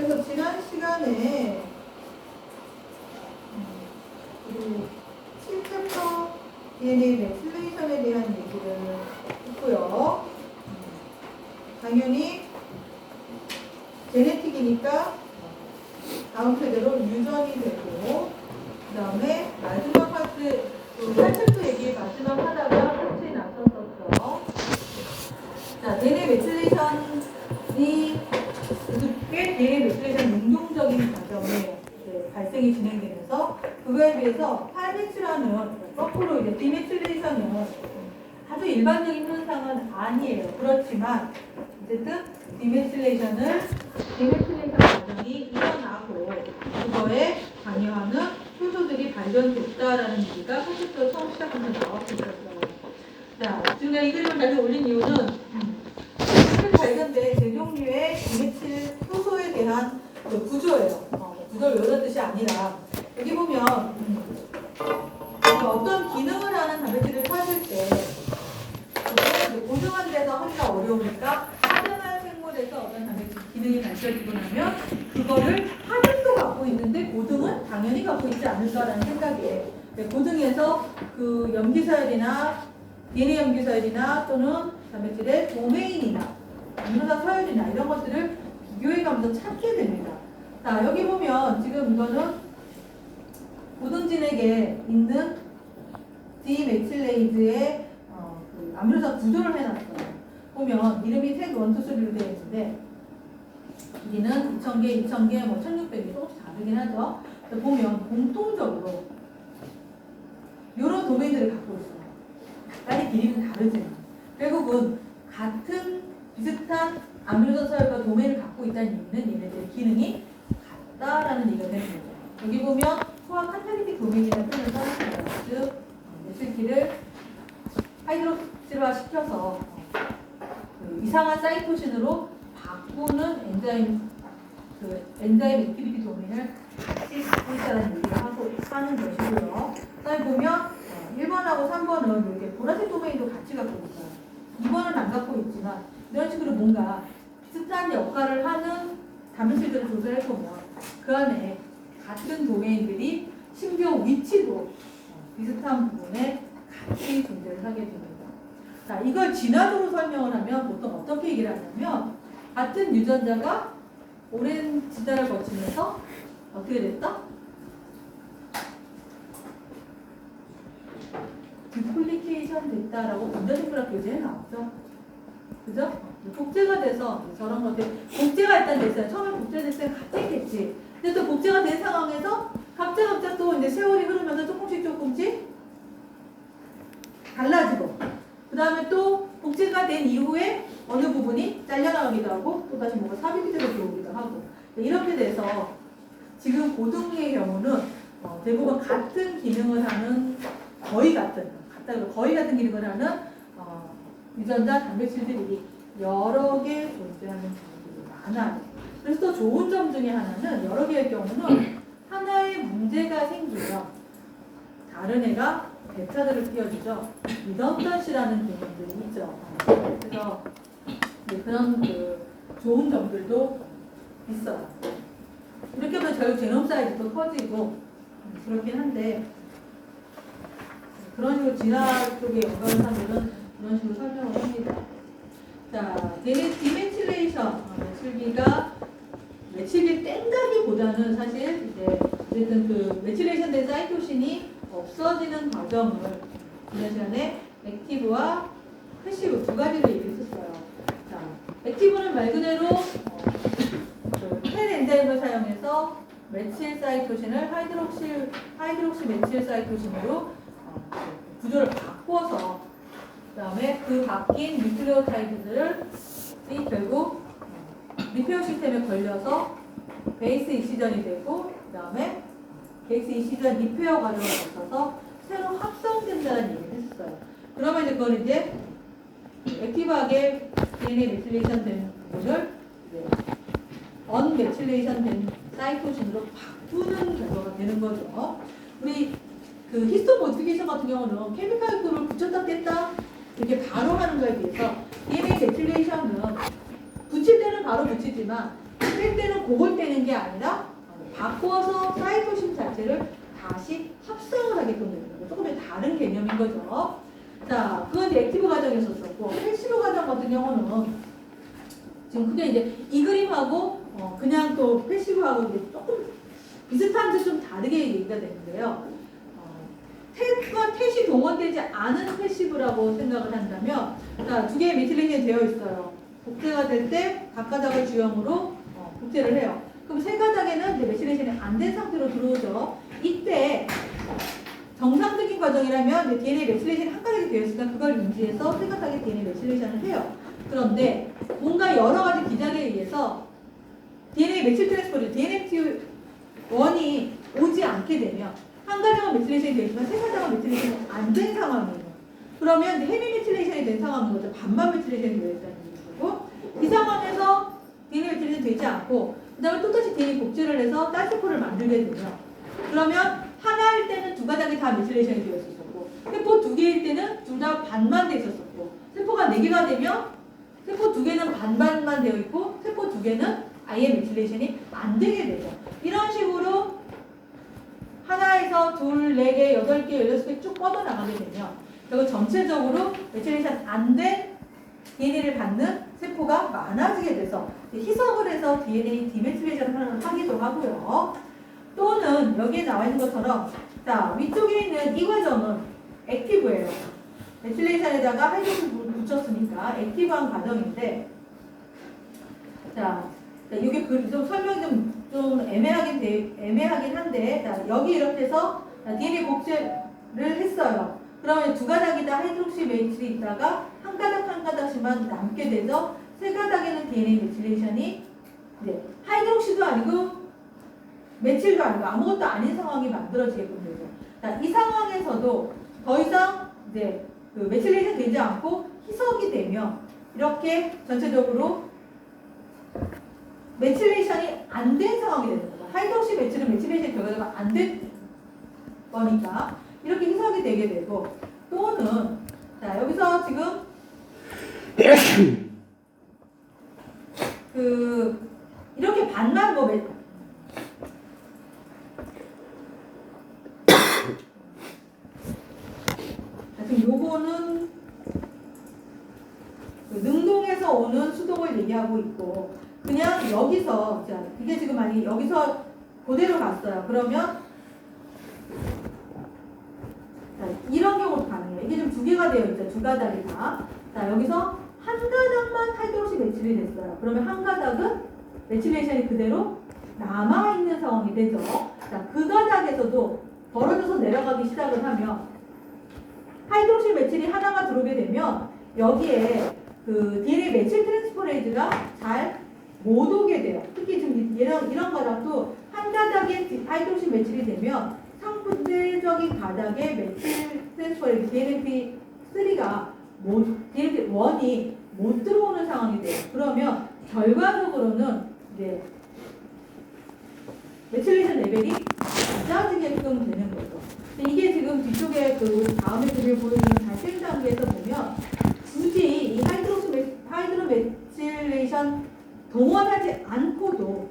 그래서 지난 시간에 우리 7챕터 DNA 메틸레이션에 대한 얘기를 했고요. 당연히 제네틱이니까 다음 세대로 유전이 되고, 그 다음에 마지막 파트, 8챕터 얘기 마지막 하다가 끝이 났었었죠. 자, DNA 메틸레이션이 꽤 DNA 메틸레이션 능동적인 과정에 발생이 진행되면서, 그거에 비해서 8배치라는 거꾸로 이제 디메틸레이션은 아주 일반적인 현상은 아니에요. 그렇지만 어쨌든 디메틸레이션 과정이 일어나고 그거에 관여하는 효소들이 발견됐다라는 얘기가 컨셉트 처음 시작하면서 나왔고 있었어요. 자, 지금 내가 이 그림을 다시 올린 이유는 발견된 대종류의 디메틸 효소에 대한 그 구조예요. 구조를 여러 뜻이 아니라 여기 보면 어떤 기능을 하는 단백질을 찾을 때 고등한 데서 하기가 어려우니까 하등한 생물에서 어떤 단백질 기능이 발견되고 나면 그거를 하등도 갖고 있는데 고등은 당연히 갖고 있지 않을까라는 생각이에요. 고등에서 그 염기서열이나 DNA 염기서열이나 또는 단백질의 도메인이나 아미노산 서열이나 이런 것들을 비교해가면서 찾게 됩니다. 자, 여기 보면 지금 이거는 고등진액에 있는 디메틸레이즈의 그 아미노산 구조를 해놨어요. 보면 이름이 색 1, 2, 3로 되어 있는데 여기는 2000개, 2000개, 뭐 1600개 조금씩 다르긴 하죠. 보면 공통적으로 이런 도메인들을 갖고 있어요. 약간의 길이는 다르지만 결국은 같은 비슷한 아미노산 서열과 도메인을 갖고 있다는 얘기는 얘네들의 기능이 같다라는 얘기가 되는 거죠. 여기 보면 소화 카탈리틱 도메인이라는 표현을 써놨어요. 즉 메틸기를 하이드록실화 시켜서 그 이상한 사이토신으로 바꾸는 엔자임 액티비티 도메인을 같이 갖고 있다는 얘기를 하는 것이고요. 그다음에 보면 1번하고 3번은 이렇게 보라색 도메인도 같이 갖고 있어요. 2번은 안 갖고 있지만 이런 식으로 뭔가 비슷한 역할을 하는 단백질들을 조사해보면 그 안에 같은 도메인들이 심지어 위치도 비슷한 부분에 같이 존재를 하게 됩니다. 자, 이걸 진화적으로 설명을 하면 보통 어떻게 얘기를 하냐면 같은 유전자가 오랜 진화를 거치면서 어떻게 됐다? 디플리케이션 됐다라고 분자생물학 교재에 나왔죠. 그죠? 복제가 돼서 저런 것들 복제가 일단 됐어요. 처음에 복제됐을 때 같았겠지. 근데 또 복제가 된 상황에서 갑자기 또 이제 세월이 흐르면서 조금씩 달라지고, 그 다음에 또 복제가 된 이후에 어느 부분이 잘려나가기도 하고 또 다시 뭔가 삽입이 돼서 들어오기도 하고, 이렇게 돼서 지금 고등의 경우는 대부분 같은 기능을 하는 거의 같은 기능을 하는 유전자 단백질들이 여러 개 존재하는 경우들이 많아요. 그래서 또 좋은 점 중에 하나는 여러 개의 경우는 하나의 문제가 생기면 다른 애가 대차들을 띄워주죠. 리던던시라는 개념들이 있죠. 그래서 그런 좋은 점들도 있어요. 이렇게 하면 결국 제놈 사이즈도 커지고 그렇긴 한데, 그런 식으로 진화 쪽의 연관을 하면은 그런 식으로 설명을 합니다. 자, 디메틸레이션 메틸기 땡가기보다는 사실 이제 어쨌든 그 메틸레이션 된 사이토신이 없어지는 과정을 지난 시간에 액티브와 패시브 두 가지로 얘기했었어요. 자, 액티브는 말 그대로 펜 엔자임을 사용해서 메틸 사이토신을 하이드록시 메틸 사이토신으로 구조를 바꿔서 그다음에 그 바뀐 뉴클레오타이드들이 결국 리페어 시스템에 걸려서 베이스 이시전이 되고 그다음에 베이스 이시전 리페어 과정을 거쳐서 새로 합성된다는 얘기를 했어요. 그러면 이제 그걸 이제 액티브하게 DNA 메틸레이션 된 부분을 언메틸레이션 된 사이토신으로 바꾸는 결과가 되는 거죠. 우리 그 히스토 모디피케이션 같은 경우는 케미칼 그룹을 붙였다 뺐다 이렇게 바로 하는 거에 비해서 DNA 메틸레이션은 붙일 때는 바로 붙이지만 뺄 때는 그걸 떼는 게 아니라 바꿔서 사이토신 자체를 다시 합성을 하게끔 되는 거죠. 조금 다른 개념인 거죠. 자, 그건 이제 액티브 과정이었었고, 패시브 과정 같은 경우는 지금 그게 이제 이 그림하고 그냥 또 패시브하고 이제 조금 비슷한데 좀 다르게 얘기가 되는데요. 탭과 탭이 동원되지 않은 패시브라고 생각을 한다면, 자, 두 개의 메틸레이션이 되어 있어요. 복제가 될 때 각 가닥을 주형으로 복제를 해요. 그럼 세 가닥에는 이제 메틸레이션이 안 된 상태로 들어오죠. 이때 정상적인 과정이라면 이제 DNA 메틸레이션이 한 가닥이 되어 있으니까 그걸 인지해서 세 가닥의 DNA 메틸레이션을 해요. 그런데 뭔가 여러 가지 기작에 의해서 DNA 메틸 트랜스포즈, DNMT1이 오지 않게 되면 한 가닥은 메틸레이션이 되어 있지만 세 가닥은 메틸레이션이 안 된 상황이에요. 그러면 헤미 메틸레이션이 된 상황인 거죠. 반만 메틸레이션이 되어 있다는 얘기고, 이 상황에서 DNA 메틸레이션이 되지 않고 그 다음에 또다시 DNA 복제를 해서 딸세포를 만들게 되면, 그러면 하나일 때는 두 가닥이 다 메틸레이션이 되어 있었고, 세포 두 개일 때는 둘 다 반만 돼 있었고, 세포가 네 개가 되면 세포 두 개는 반반만 되어 있고 세포 두 개는 아예 메틸레이션이 안 되게 되죠. 이런 식으로 하나에서 둘, 네 개, 여덟 개, 16개 쭉 뻗어나가게 되면 결국 전체적으로 메틸레이션 안 된 DNA를 받는 세포가 많아지게 돼서 희석을 해서 DNA 디메틸레이션을 하기도 하고요. 또는 여기에 나와 있는 것처럼, 자, 위쪽에 있는 이 과정은 액티브예요. 메틸레이션에다가 하이드로를 붙였으니까 액티브한 과정인데, 자, 이게 좀 설명이 좀 애매하긴 한데, 자, 여기 이렇게 해서 DNA 복제를 했어요. 그러면 두 가닥이 다 하이드록시 메틸이 있다가 한 가닥 한 가닥씩만 남게 되죠. 세 가닥에는 DNA 메틸레이션이 하이드록시도 아니고 메틸도 아니고 아무것도 아닌 상황이 만들어지게끔 되죠. 자, 이 상황에서도 더 이상 이제 그 메틸레이션 되지 않고 희석이 되면 이렇게 전체적으로 메틸레이션이 안 된 상황이 되는 거죠. 하이드록시 메틸은 메틸레이션 결과가 안 된 거니까 이렇게 희석이 되게 되고, 또는 자, 여기서 지금 이렇게 반만 지금 요거는 능동에서 오는 수동을 얘기하고 있고, 그냥 여기서, 자, 이게 지금 만약에 여기서 그대로 갔어요. 그러면 자, 이런 경우도 가능해요. 이게 지금 두 개가 되어 있죠. 두 가닥이 다. 자, 여기서 한 가닥만 하이드록시 메틸이 됐어요. 그러면 한 가닥은 메틸레이션이 그대로 남아있는 상황이 되죠. 자, 그 가닥에서도 벌어져서 내려가기 시작을 하면 하이드록시 메틸이 하나가 들어오게 되면 여기에 그 DNA 메틸 트랜스포레이즈가 잘 못 오게 돼요. 특히 지금 이런 가닥도 한 가닥에 하이드록시 메틸이 되면 상분대적인 가닥에 메틸 트랜스포레이즈 DNMT3가 DNMT1이 못 들어오는 상황이 돼요. 그러면 결과적으로는 이제 메틸레이션 레벨이 낮아지게끔 되는 거죠. 이게 지금 뒤쪽에 그 다음에 그림을 보여주는 발생 단계에서 보면 굳이 이 하이드로메틸레이션 동원하지 않고도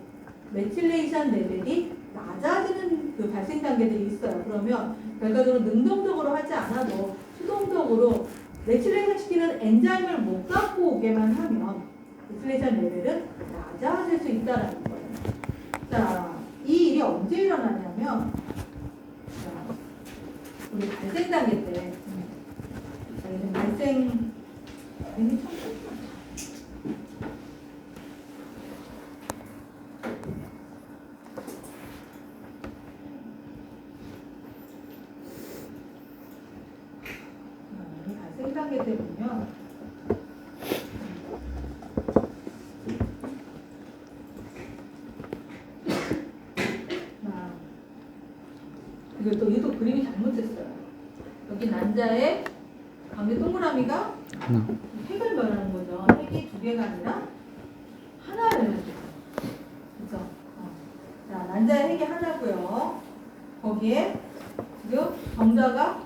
메틸레이션 레벨이 낮아지는 그 발생 단계들이 있어요. 그러면 결과적으로 능동적으로 하지 않아도 수동적으로 메틸레이션 시키는 엔자임을 못 갖고 오게만 하면 메틸레이션 레벨은 낮아질 수 있다는 거예요. 자, 이 일이 언제 일어나냐면, 자, 우리 발생 단계 때, 발생 단계 때 보면 이것도 그림이 잘못됐어요. 여기 난자에 가운데 동그라미가 핵을 말하는 거죠. 핵이 두 개가 아니라 하나를 그죠? 자, 난자의 핵이 하나고요. 거기에 지금 정자가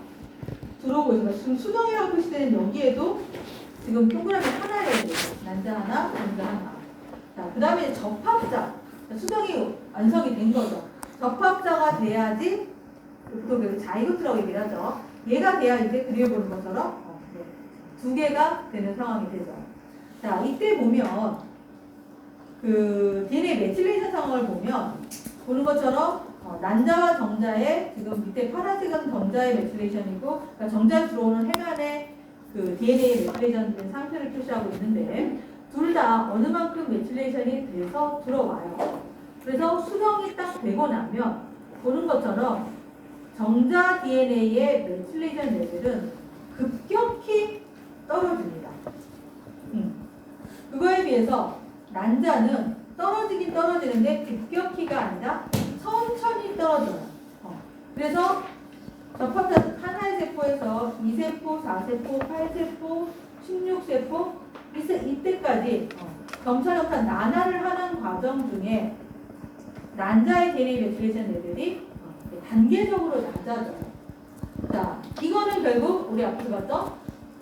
들어오고 있어요. 지금 수동이라고 표시되는 여기에도 지금 동그라미 하나예요. 난자 하나, 정자 하나. 자, 자, 그 다음에 접합자. 수정이 완성이 된 거죠. 접합자가 돼야지, 또 자이고트라고 얘기를 하죠. 얘가 돼야 이제 그려보는 것처럼 네. 두 개가 되는 상황이 되죠. 자, 이때 보면 그 DNA 메틸레이션 상황을 보는 것처럼 난자와 정자의 지금 밑에 파란색은 정자의 메틸레이션이고 그러니까 정자 들어오는 해면에 그 DNA 메틸레이션 된 상태를 표시하고 있는데 둘 다 어느 만큼 메틸레이션이 돼서 들어와요. 그래서 수정이 딱 되고 나면 보는 것처럼 정자 DNA의 메틸레이션 레벨은 급격히 떨어집니다. 그거에 비해서 난자는 떨어지긴 떨어지는데 급격히가 아니라 천천히 떨어져요. 그래서 접합자 하나의 세포에서 2세포, 4세포, 8세포, 16세포 이때까지 점차적한 난화를 하는 과정 중에 난자의 DNA 메틸레이션 레벨이 단계적으로 낮아져요. 자, 이거는 결국 우리 앞에서 봤던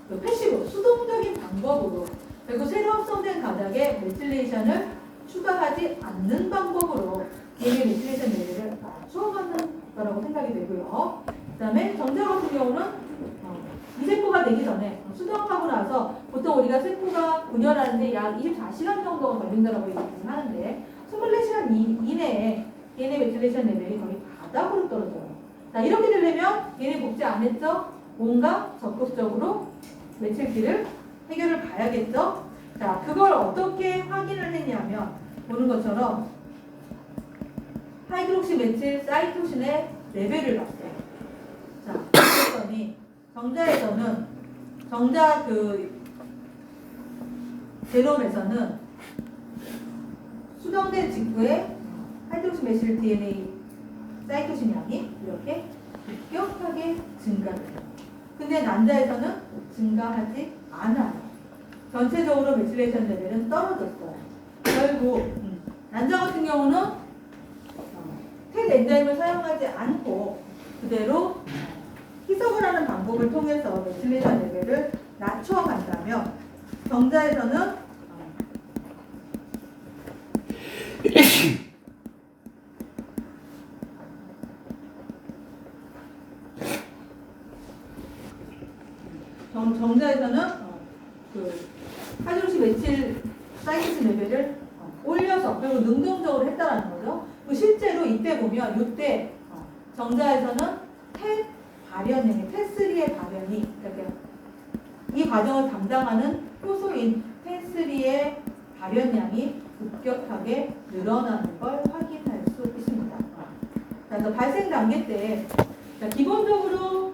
그 패시브, 수동적인 방법으로 결국 새로 합성된 가닥에 메틸레이션을 추가하지 않는 방법으로 DNA 메틸레이션 레벨을 낮춰가는 거라고 생각이 되고요. 그 다음에 정자 같은 경우는 이 세포가 되기 전에 수정하고 나서 보통 우리가 세포가 분열하는데 약 24시간 정도가 걸린다고 얘기하는데 24시간 이내에 DNA 메틸레이션 레벨이 거의 바닥으로 떨어져요. 자, 이렇게 되려면 DNA 복제 안 했죠? 뭔가 적극적으로 메틸기를 해결을 봐야겠죠? 자, 그걸 어떻게 확인을 했냐면 보는 것처럼 하이드록시 메틸 사이토신의 레벨을 봤어요. 자, 그랬더니 정자에서는 정자 그 제롬에서는 수정된 직후에 하이드록시 메틸 DNA 사이토신 양이 이렇게 급격하게 증가돼요. 근데 난자에서는 증가하지 않아요. 전체적으로 메틸레이션 레벨은 떨어졌어요. 결국 난자 같은 경우는 텟 엔자임을 사용하지 않고 그대로 희석을 하는 방법을 통해서 메틸레이션 레벨을 낮춰간다면 정자에서는 정자에서는 그 하이드록시 메틸 사이토신 레벨을 올려서 그리고 능동적으로 했다라는 거죠. 실제로 이때 보면 이때 정자에서는 텟 발현량이 텟3의 발현이 이렇게 이 과정을 담당하는 효소인 텟3의 발현량이 급격하게 늘어나는 걸 확인할 수 있습니다. 그래서 발생 단계 때 기본적으로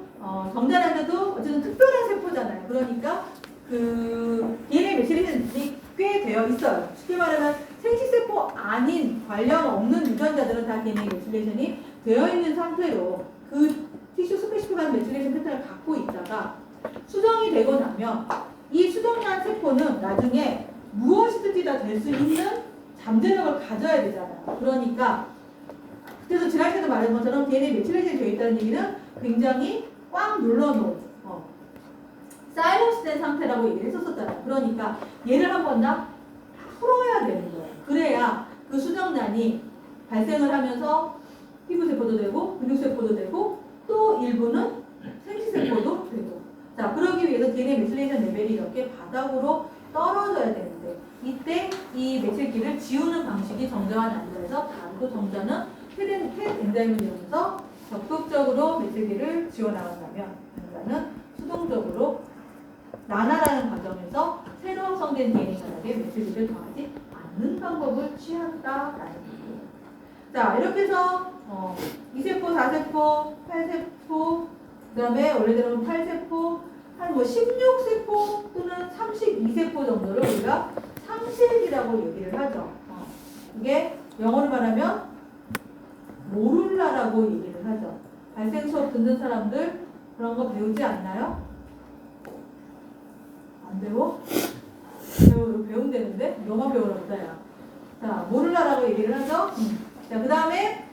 정자란자도 어쨌든 특별한 세포잖아요. 그러니까 그 DNA 메틸레이션이 꽤 되어 있어요. 쉽게 말하면 생식세포 아닌 관련 없는 유전자들은 다 DNA 메틸레이션이 되어 있는 상태로 그 티슈 스페시픽한 메틸레이션 패턴을 갖고 있다가 수정이 되고 나면 이 수정난 세포는 나중에 무엇이든지 다 될 수 있는 잠재력을 가져야 되잖아요. 그러니까 그래서 지난 시간에 말한 것처럼 DNA 메틸레이션이 되어 있다는 얘기는 굉장히 꽉 눌러놓은 사이러스 된 상태라고 얘기를 했었잖아요. 그러니까 얘를 한번 다 풀어야 되는 거예요. 그래야 그 수정란이 발생을 하면서 피부세포도 되고 근육세포도 되고 또 일부는 생식세포도 되고 자 그러기 위해서 DNA 메틸레이션 레벨이 이렇게 바닥으로 떨어져야 되는데 이때 이 메틸기를 지우는 방식이 정자와 난자에서 다르고 정자는 텟 엔자임을 이용해서 적극적으로 메틸기를 지워나간다면 난자는 수동적으로 난화라는 과정에서 새로 합성된 DNA 가닥에 메틸기를 더하지 않는 방법을 취한다라는 얘기예요. 자 이렇게 해서 2세포, 4세포, 8세포 그 다음에 원래대로 8세포 한 뭐 16세포 또는 32세포 정도를 우리가 상실기라고 얘기를 하죠. 이게 영어로 말하면 모룰라라고 얘기를 하죠. 발생 수업 듣는 사람들 그런 거 배우지 않나요? 안 배워? 배운다는데? 너만 배우라 보다 야. 자, 모룰라라고 얘기를 하죠. 자, 그 다음에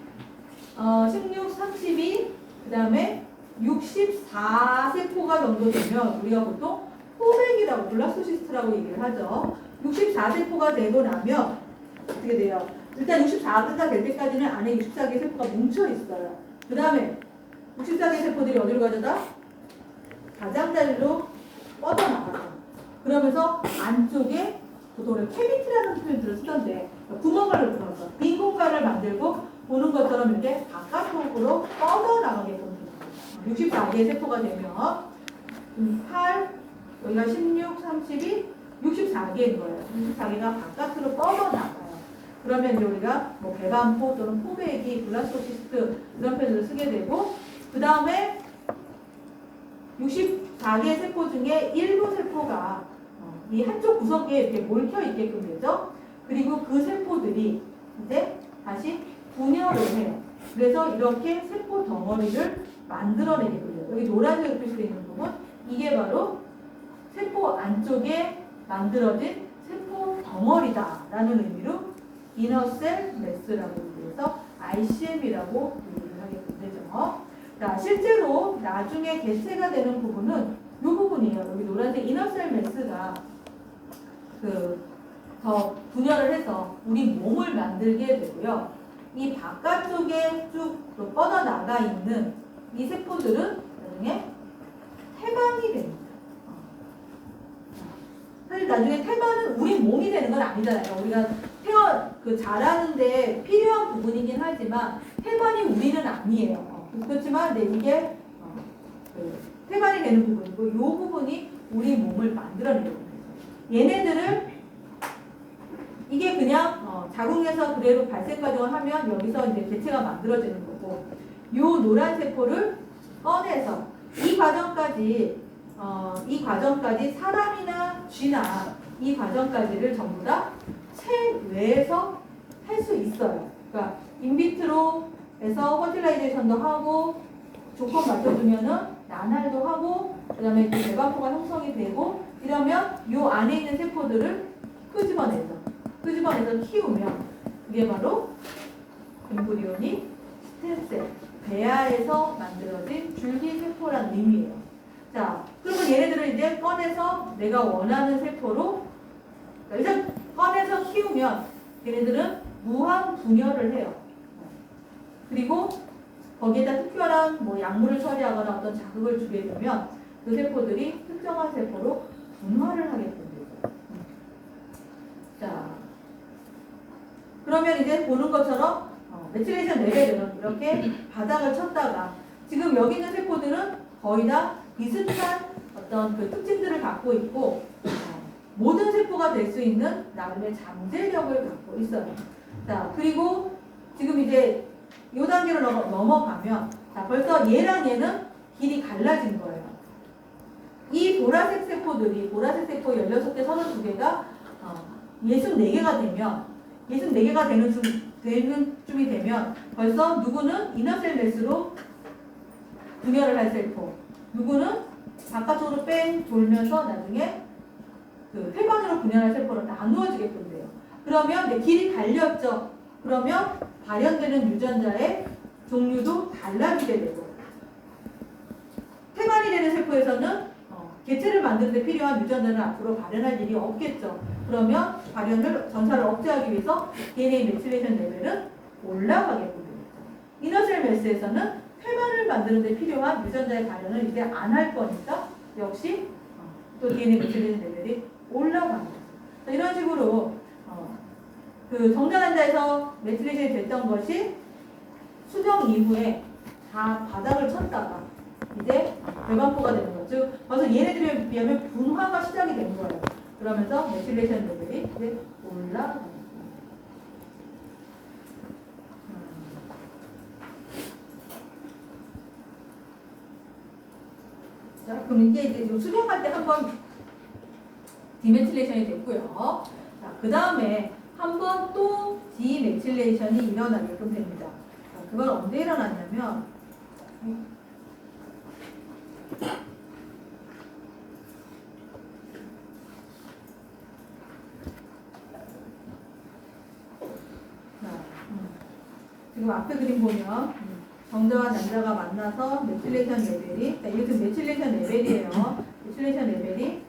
16, 32, 그 다음에 64세포가 정도 되면 우리가 보통 포백이라고 블라스토시스트라고 얘기를 하죠. 64세포가 되고 나면 어떻게 돼요? 일단 64개가 될 때까지는 안에 64개 세포가 뭉쳐 있어요. 그 다음에 64개 세포들이 어디로 가져다? 가장자리로 뻗어나가요. 그러면서 안쪽에 보통 캐비티라는 표현들을 쓰던데 구멍을 들어서 빈 공간을 만들고 보는 것처럼 이렇게 바깥쪽으로 뻗어나가게끔 됩니다. 64개의 세포가 되면 8, 여기가 16, 32, 64개인 거예요. 64개가 바깥으로 뻗어나가요. 그러면 이제 우리가 뭐 배반포 또는 포배기, 블라스토시스트 이런 표현을 쓰게 되고 그 다음에 64개 세포 중에 일부 세포가 이 한쪽 구석에 이렇게 몰켜 있게끔 되죠. 그리고 그 세포들이 이제 다시 분열을 해요. 그래서 이렇게 세포 덩어리를 만들어내게 돼요. 여기 노란색으로 표시되어 있는 부분 이게 바로 세포 안쪽에 만들어진 세포 덩어리다라는 의미로 이너셀 매스라고 해서 ICM이라고 얘기를 하게 되죠. 자, 실제로 나중에 개체가 되는 부분은 이 부분이에요. 여기 노란색 이너셀 매스가 더 분열을 해서 우리 몸을 만들게 되고요. 이 바깥쪽에 쭉 뻗어나가 있는 이 세포들은 나중에 태반이 됩니다. 사실 나중에 태반은 우리 몸이 되는 건 아니잖아요. 우리가 자라는데 필요한 부분이긴 하지만 태반이 우리는 아니에요. 그렇지만 이게 태반이 되는 부분이고 이 부분이 우리 몸을 만들어내는 거예요. 얘네들을 이게 그냥 자궁에서 그대로 발생 과정을 하면 여기서 이제 개체가 만들어지는 거고 이 노란 세포를 꺼내서 이 과정까지 사람이나 쥐나 이 과정까지를 전부 다 체외에서 할 수 있어요. 그러니까 인비트로에서 퍼틸라이제이션도 하고 조건 맞춰주면은 난할도 하고 그다음에 배반포가 형성이 되고 이러면 이 안에 있는 세포들을 끄집어내서 키우면 그게 바로 엠브리오닉 스템셀 배아에서 만들어진 줄기세포라는 의미예요. 자, 그러면 얘네들을 이제 꺼내서 내가 원하는 세포로 일단 꺼내서 키우면 얘네들은 무한 분열을 해요. 그리고 거기에다 특별한 뭐 약물을 처리하거나 어떤 자극을 주게 되면 그 세포들이 특정한 세포로 분화를 하게 됩니다. 자, 그러면 이제 보는 것처럼 메틸레이션 레벨은 이렇게 바닥을 쳤다가 지금 여기 있는 세포들은 거의 다 비슷한 어떤 그 특징들을 갖고 있고 모든 세포가 될 수 있는 나름의 잠재력을 갖고 있어요. 자, 그리고 지금 이제 이 단계로 넘어가면 자, 벌써 얘랑 얘는 길이 갈라진 거예요. 이 보라색 세포들이 보라색 세포 16개, 32개가 64개가 되면 64개가 되는 쯤이 되면 벌써 누구는 이너셀 매스로 분열을 할 세포, 누구는 바깥쪽으로 뺑 돌면서 나중에 그 태반으로 분열할 세포로 나누어지게끔 돼요. 그러면 길이 갈렸죠. 그러면 발현되는 유전자의 종류도 달라지게 되고 태반이 되는 세포에서는 개체를 만드는 데 필요한 유전자는 앞으로 발현할 일이 없겠죠. 그러면 전사를 억제하기 위해서 DNA 메틸레이션 레벨은 올라가게끔 됩니다. 이너셀 매스에서는 태반을 만드는 데 필요한 유전자의 발현을 이제 안 할 거니까 역시 또 DNA 메틸레이션 레벨이 올라갑니다. 이런 식으로 그 정자난자에서 메틸레이션이 됐던 것이 수정 이후에 다 바닥을 쳤다가 이제 배반포가 되는 거죠. 벌써 얘네들에 비하면 분화가 시작이 된 거예요. 그러면서 메틸레이션 레벨이 이제 올라갑니다. 자, 그럼 이게 이제 수정할 때 한번 디메틸레이션이 됐고요. 자, 그 다음에 한번 또 디메틸레이션이 일어나게끔 됩니다. 자, 그건 언제 일어났냐면 지금 앞에 그림 보면 정자와 난자가 만나서 메틸레이션 레벨이 이게 지금 메틸레이션 레벨이에요. 메틸레이션 레벨이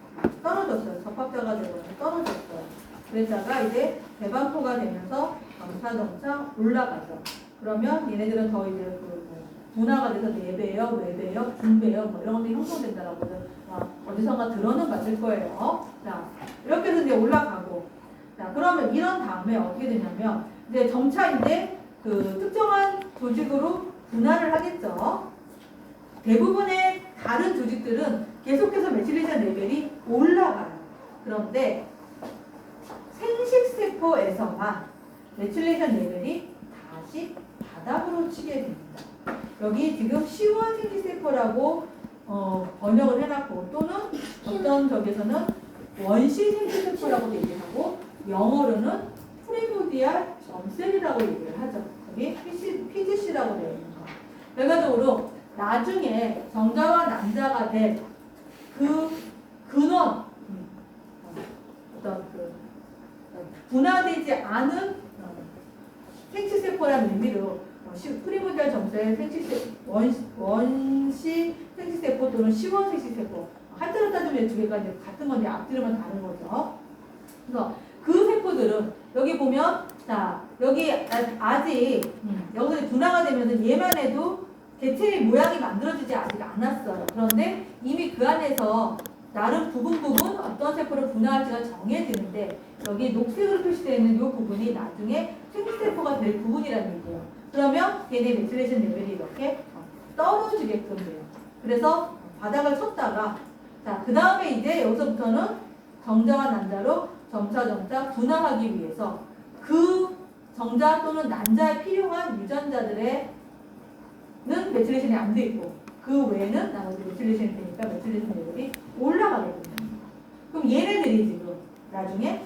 떨어졌어요. 접합자가 되고 떨어졌어요. 그랬다가 이제 배반포가 되면서 점차 올라가죠. 그러면 얘네들은 더 이제 그 분화가 돼서 4배역, 외배역, 중배역 뭐 이런 것들이 형성된다라고 어디선가 들어는 맞을 거예요. 자, 이렇게 해서 이제 올라가고. 자, 그러면 이런 다음에 어떻게 되냐면 이제 점차 이제 그 특정한 조직으로 분할을 하겠죠. 대부분의 다른 조직들은 계속해서 메틸레이션 레벨이 올라가요. 그런데 생식세포에서만 메틸레이션 레벨이 다시 바닥으로 치게 됩니다. 여기 지금 시원 생식세포라고 번역을 해놨고 또는 어떤 적에서는 원시 생식세포라고 얘기하고 영어로는 프리모디알 점셀이라고 얘기를 하죠. 여기 PGC라고 되어 있는 거. 결과적으로 나중에 정자와 난자가 될 그 근원 어떤 그 분화되지 않은 생식세포라는 의미로 프리모디알 점셀 원시 생식세포 또는 시원 생식세포 한자로 따지면 두 개가 이제 같은 건데 앞뒤로만 다른 거죠. 그래서 그 세포들은 여기 보면 자 여기 아직 여기서 분화가 되면은 얘만 해도 개체의 모양이 만들어지지 아직 않았어요. 그런데 이미 그 안에서 나름 부분 어떤 세포를 분화할지가 정해지는데 여기 녹색으로 표시되어 있는 이 부분이 나중에 생식세포가 될 부분이라는 얘기예요. 그러면 얘네 메틸레이션 레벨이 이렇게 떨어지게끔 돼요. 그래서 바닥을 쳤다가 자, 그 다음에 이제 여기서부터는 정자와 난자로 점차 분화하기 위해서 그 정자 또는 난자에 필요한 유전자들의 메틸레이션이 안 돼 있고 그 외에는 나머지 메틸레이션이 되니까 메틸레이션 레벨이 올라가게 됩니다. 그럼 얘네들이 지금 나중에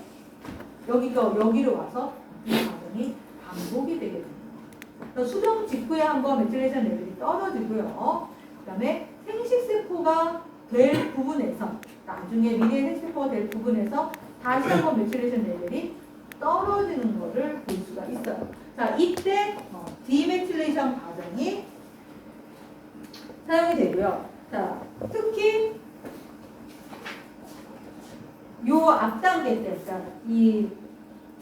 여기로 와서 이 과정이 반복이 되게 됩니다. 그래서 수정 직후에 한번 메틸레이션 레벨이 떨어지고요. 그 다음에 생식세포가 될 부분에서 나중에 미래 생식세포가 될 부분에서 다시 한번 메틸레이션 레벨이 떨어지는 것을 볼 수가 있어요. 자, 이때 디메틸레이션 과정이 사용이 되고요. 자, 특히 요 앞단계 때, 그러니까 이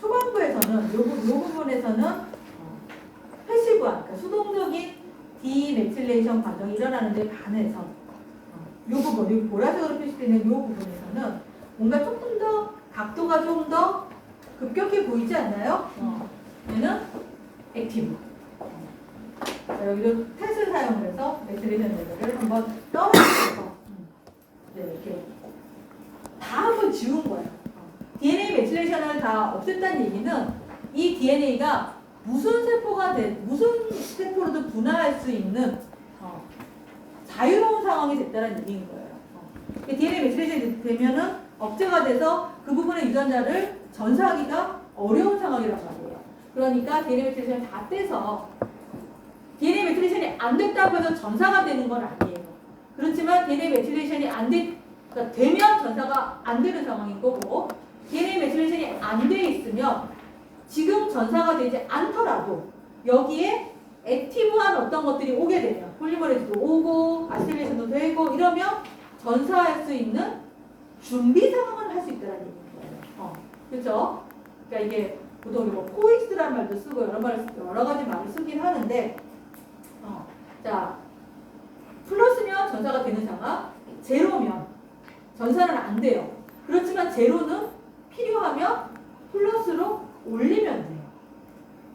초반부에서는 요 부분에서는 패시브한, 그러니까 수동적인 디메틸레이션 과정이 일어나는데 반해서 요 부분, 여기 보라색으로 표시되는 요 부분에서는 뭔가 조금 더 각도가 좀 더 급격해 보이지 않나요? 얘는 액티브. 자, 여기도 텟을 사용해서 메틸레이션 레벨을 한번 떨어뜨려서 이렇게 다 한번 지운 거예요. DNA 메틸레이션을 다 없앴다는 얘기는 이 DNA가 무슨 세포로도 분화할 수 있는 자유로운 상황이 됐다는 얘기인 거예요. DNA 메틸레이션이 되면은 억제가 돼서 그 부분의 유전자를 전사하기가 어려운 상황이란 말이에요. 그러니까 DNA 메틸레이션을 다 떼서 DNA 메틸레이션이 안 됐다고 해서 전사가 되는 건 아니에요. 그렇지만 DNA 메틸레이션이 그러니까 되면 전사가 안 되는 상황인 거고 DNA 메틸레이션이 안 돼 있으면 지금 전사가 되지 않더라도 여기에 액티브한 어떤 것들이 오게 되면 폴리머레이즈도 오고 아시레이션도 되고 이러면 전사할 수 있는 준비 상황을 할 수 있다는 얘기예요. 그렇죠? 그러니까 이게 보통 이거 포이스트라는 말도 쓰고 여러 가지 말을 쓰긴 하는데 자 플러스면 전사가 되는 상황, 제로면 전사는 안 돼요. 그렇지만 제로는 필요하면 플러스로 올리면 돼요.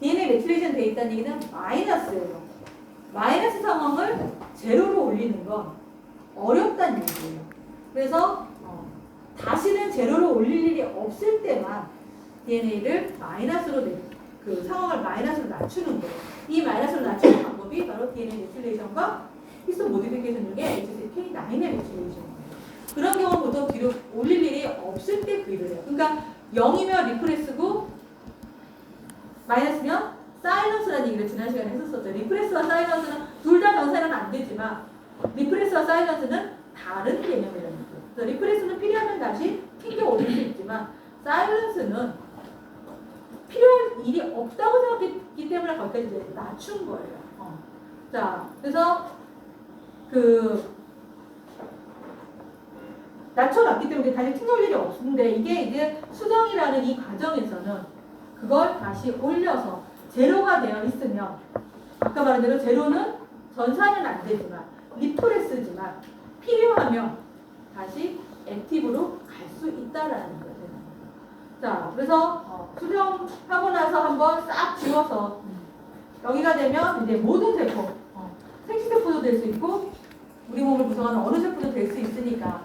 DNA 메틸레이션 돼 있다는 얘기는 마이너스예요. 마이너스 상황을 제로로 올리는 건 어렵다는 얘기예요. 그래서 다시는 제로로 올릴 일이 없을 때만 DNA를 마이너스로 그 상황을 마이너스로 낮추는 거예요. 이 마이너스로 낮추는 방법이 바로 DNA 메틸레이션과 히스톤 모디피케이션 중에 HCK9의 메틸레이션이에요. 그런 경우는 보통 뒤로 올릴 일이 없을 때 그 일을 해요. 그러니까 0이면 리프레스고 마이너스면 사이런스라는 얘기를 지난 시간에 했었었죠. 리프레스와 사이런스는 둘 다 전사는 안 되지만 리프레스와 사이런스는 다른 개념이라는 거죠. 그래서 리프레스는 필요하면 다시 튕겨 올릴 수 있지만 사이런스는 필요할 일이 없다고 생각했기 때문에 거기까지 이제 낮춘 거예요. 자, 그래서 낮춰놨기 때문에 다시 튕겨 올 일이 없는데 이게 이제 수정이라는 이 과정에서는 그걸 다시 올려서 제로가 되어 있으면 아까 말한 대로 제로는 전사는 안 되지만 리프레스지만 필요하면 다시 액티브로 갈 수 있다라는 거예요. 자, 그래서 수정하고 나서 한번 싹 지워서 여기가 되면 이제 모든 세포, 생식세포도 될 수 있고 우리 몸을 구성하는 어느 세포도 될 수 있으니까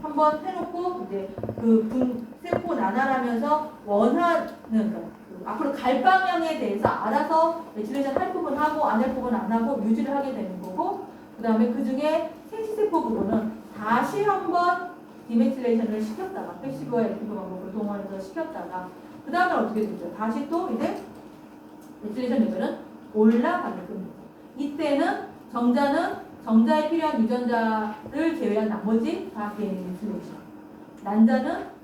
한번 해놓고 이제 그 세포 나날하면서 원하는 앞으로 갈 방향에 대해서 알아서 메틸레이션 할 부분 하고 안 할 부분 안 하고 유지를 하게 되는 거고 그 다음에 그 중에 생식세포 부분은 다시 한번 디메틸레이션을 시켰다가 패시브와 액티브 방법으로 동원해서 시켰다가 그 다음에 어떻게 되죠? 다시 또 이제 메틸레이션 레벨은 올라가게 됩니다. 이때는 정자에 필요한 유전자를 제외한 나머지 다 DNA 메틸레이션.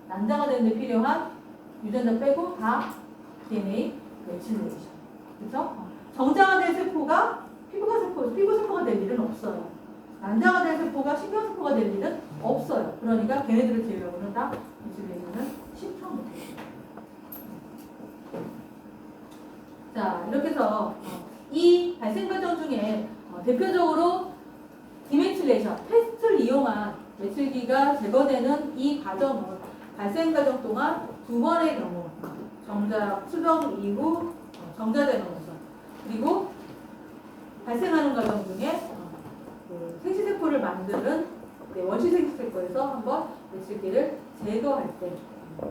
난자가 되는데 필요한 유전자 빼고 다 DNA 메틸레이션. 그렇죠? 정자가 된 세포가 피부세포가 될 일은 없어요. 난자가 된 세포가 신경세포가 될 일은 없어요. 그러니까 걔네들을 제외하고는 다 메틸레이션은 시켜 못해요. 자, 이렇게 해서 이 발생 과정 중에 대표적으로 디메틸레이션, 패스트를 이용한 메틸기가 제거되는 이 과정은 발생 과정 동안 두 번의 경우 정자 수정 이후 정자되는 거죠. 그리고 발생하는 과정 중에 생식세포를 만드는 원시 생식세포에서 한번 메틸기를 제거할 때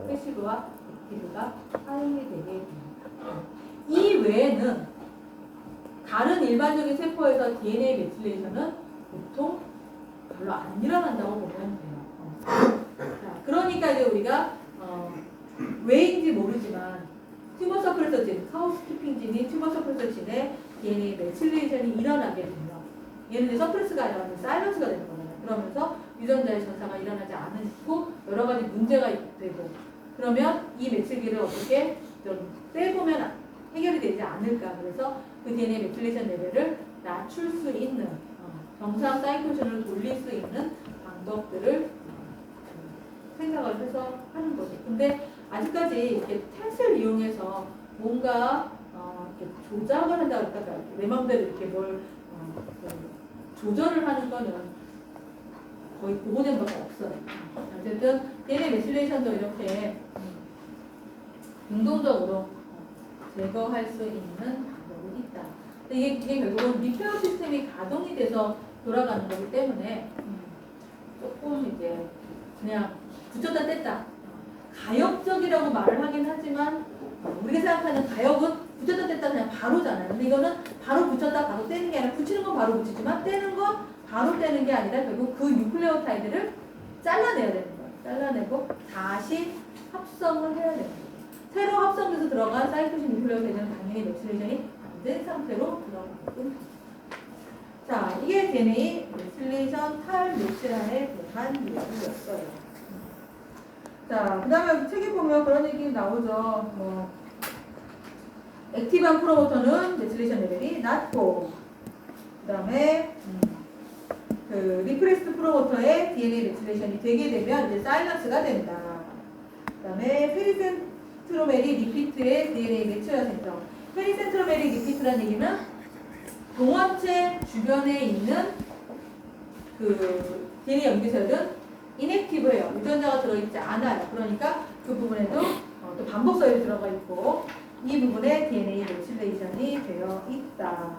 패시브와 액티브가 사용이 되게 됩니다. 이 외에는 다른 일반적인 세포에서 DNA 메틸레이션은 보통 별로 안 일어난다고 보면 돼요. 자, 그러니까 이제 우리가 왜인지 모르지만 튜머 서프레서 진, 하우스키핑 진이 튜머 서프레서 진에 DNA 메틸레이션이 일어나게 되면 얘는 이제 서프레스가 아니라 사일런스가 되는 거잖아요. 그러면서 유전자의 전사가 일어나지 않고 여러 가지 문제가 되고 그러면 이 메틸기를 어떻게 좀 빼보면 해결이 되지 않을까. 그래서 그 DNA 메틸레이션 레벨을 낮출 수 있는 정상 사이클션을 돌릴 수 있는 방법들을 생각을 해서 하는 거죠. 근데 아직까지 이렇게 텍스를 이용해서 뭔가 이렇게 조작을 한다 그럴까 내 마음대로 이렇게 뭘 조절을 하는 거는 거의 보고된 바가 없어요. 어쨌든 DNA 메틸레이션도 이렇게 능동적으로 제거할 수 있는 방법이 있다. 근데 이게 결국은 리페어 시스템이 가동이 돼서 돌아가는 거기 때문에 조금 이제 그냥 붙였다 뗐다 가역적이라고 말을 하긴 하지만 우리가 생각하는 가역은 붙였다 뗐다 그냥 바로잖아요. 근데 이거는 바로 붙였다 바로 떼는 게 아니라 붙이는 건 바로 붙이지만 떼는 건 바로 떼는 게 아니라 결국 그 뉴클레오타이드를 잘라내야 되는 거예요. 잘라내고 다시 합성을 해야 되는 거예요. 새로 합성돼서 들어간 사이토신 뉴클레오타이드는 당연히 메틸레이션이 안 된 상태로 들어가거든요. 자, 이게 DNA 메틸레이션 탈메틸환에 대한 얘기였어요. 자, 그 다음에 책에 보면 그런 얘기 나오죠. 액티브한 프로모터는 메틸레이션 레벨이 낮고, 그 다음에 그 리프레스드 프로모터의 DNA 메틸레이션이 되게 되면 이제 사일런스가 된다. 그 다음에 페리센트로메리 리피트의 DNA 매출화 생성. 페리센트로메리 리피트라는 얘기는 동원체 주변에 있는 그 DNA 염기설은 인액티브해요. 유전자가 들어있지 않아요. 그러니까 그 부분에도 또 반복서열이 들어가 있고 이 부분에 DNA 메틸레이션이 되어 있다.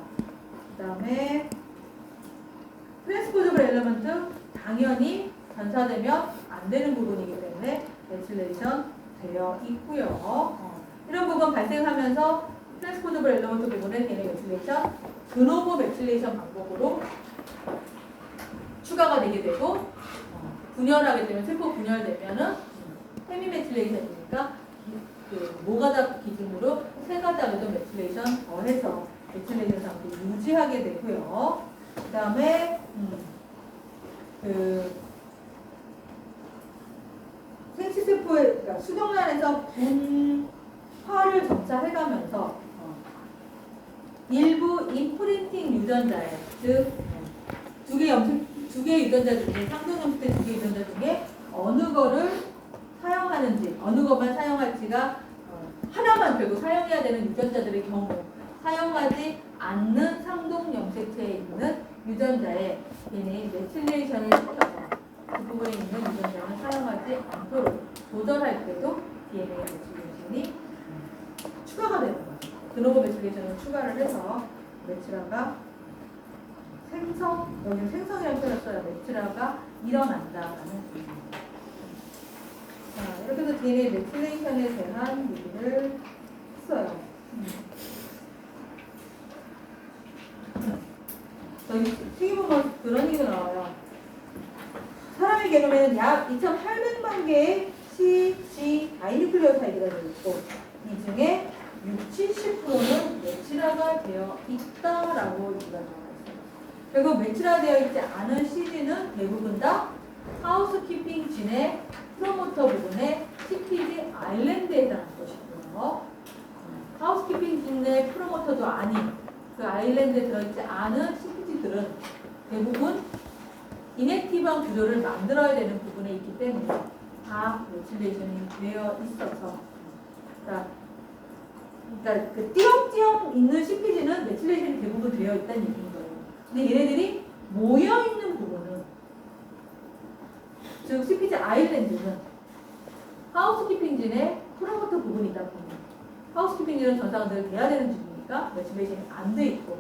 그 다음에 트랜스포저블 엘리먼트 당연히 전사되면 안 되는 부분이기 때문에 메틸레이션 되어 있고요. 이런 부분 발생하면서 트랜스포저블 엘리먼트 부분에 DNA 메틸레이션 드노보 메틸레이션 방법으로 추가가 되게 되고 분열하게 되면 세포 분열되면은 헤미 메틸레이션이니까 그 모가닥 기준으로 세 가닥에도 메틸레이션 더해서 메틸레이션 상태 유지하게 되고요. 그 다음에 그 생식세포의 그러니까 수정란에서 분화를 점차해가면서 일부 임프린팅 유전자에 즉 두 개의 유전자 중에 상동염수대 두 개의 유전자 중에 어느 거를 사용하는지 어느 것만 사용할지가 하나만 결국 사용해야 되는 유전자들의 경우 사용하지 않는 상동 염색체에 있는 유전자의 DNA 메틸레이션을 시켜서 그 부분에 있는 유전자는 사용하지 않도록 조절할 때도 DNA 메틸레이션이 추가가 되는 거죠. 드노버 메틸레이션을 추가를 해서 메틸화가 여기 생성이라는 표현을 써요. 메틸화가 일어난다라는 뜻입니다. 자, 이렇게 해서 DNA 메틸레이션에 대한 얘기를 했어요. 여기 책에 보면 그런 얘기가 나와요. 사람의 게놈에는 약 2,800만 개의 C, G, 다이뉴클레오타이드가 들어있고 이 중에 60~70%는 메틸화가 되어 있다라고 얘기가 나와요. 결국 메틸화되어 있지 않은 CG는 대부분 다 하우스키핑 진의 프로모터 부분의 CPG 아일랜드에 해당할 것이고요. 하우스키핑 진의 프로모터도 아닌 그 아일랜드에 들어있지 않은 CPG들은 대부분 이넥티브한 구조를 만들어야 되는 부분에 있기 때문에 다 메틸레이션이 되어 있어서 그러니까 그 띄엄띄엄 있는 CPG는 메틸레이션이 대부분 되어 있다는 얘기인 거예요. 근데 얘네들이 모여있는 부분은 즉 CPG 아일랜드는 하우스키핑진의 프로모터 부분이다 보니 하우스키핑진은 전사가 늘 돼야 되는 중이니까 메틸레이션이 안 돼 있고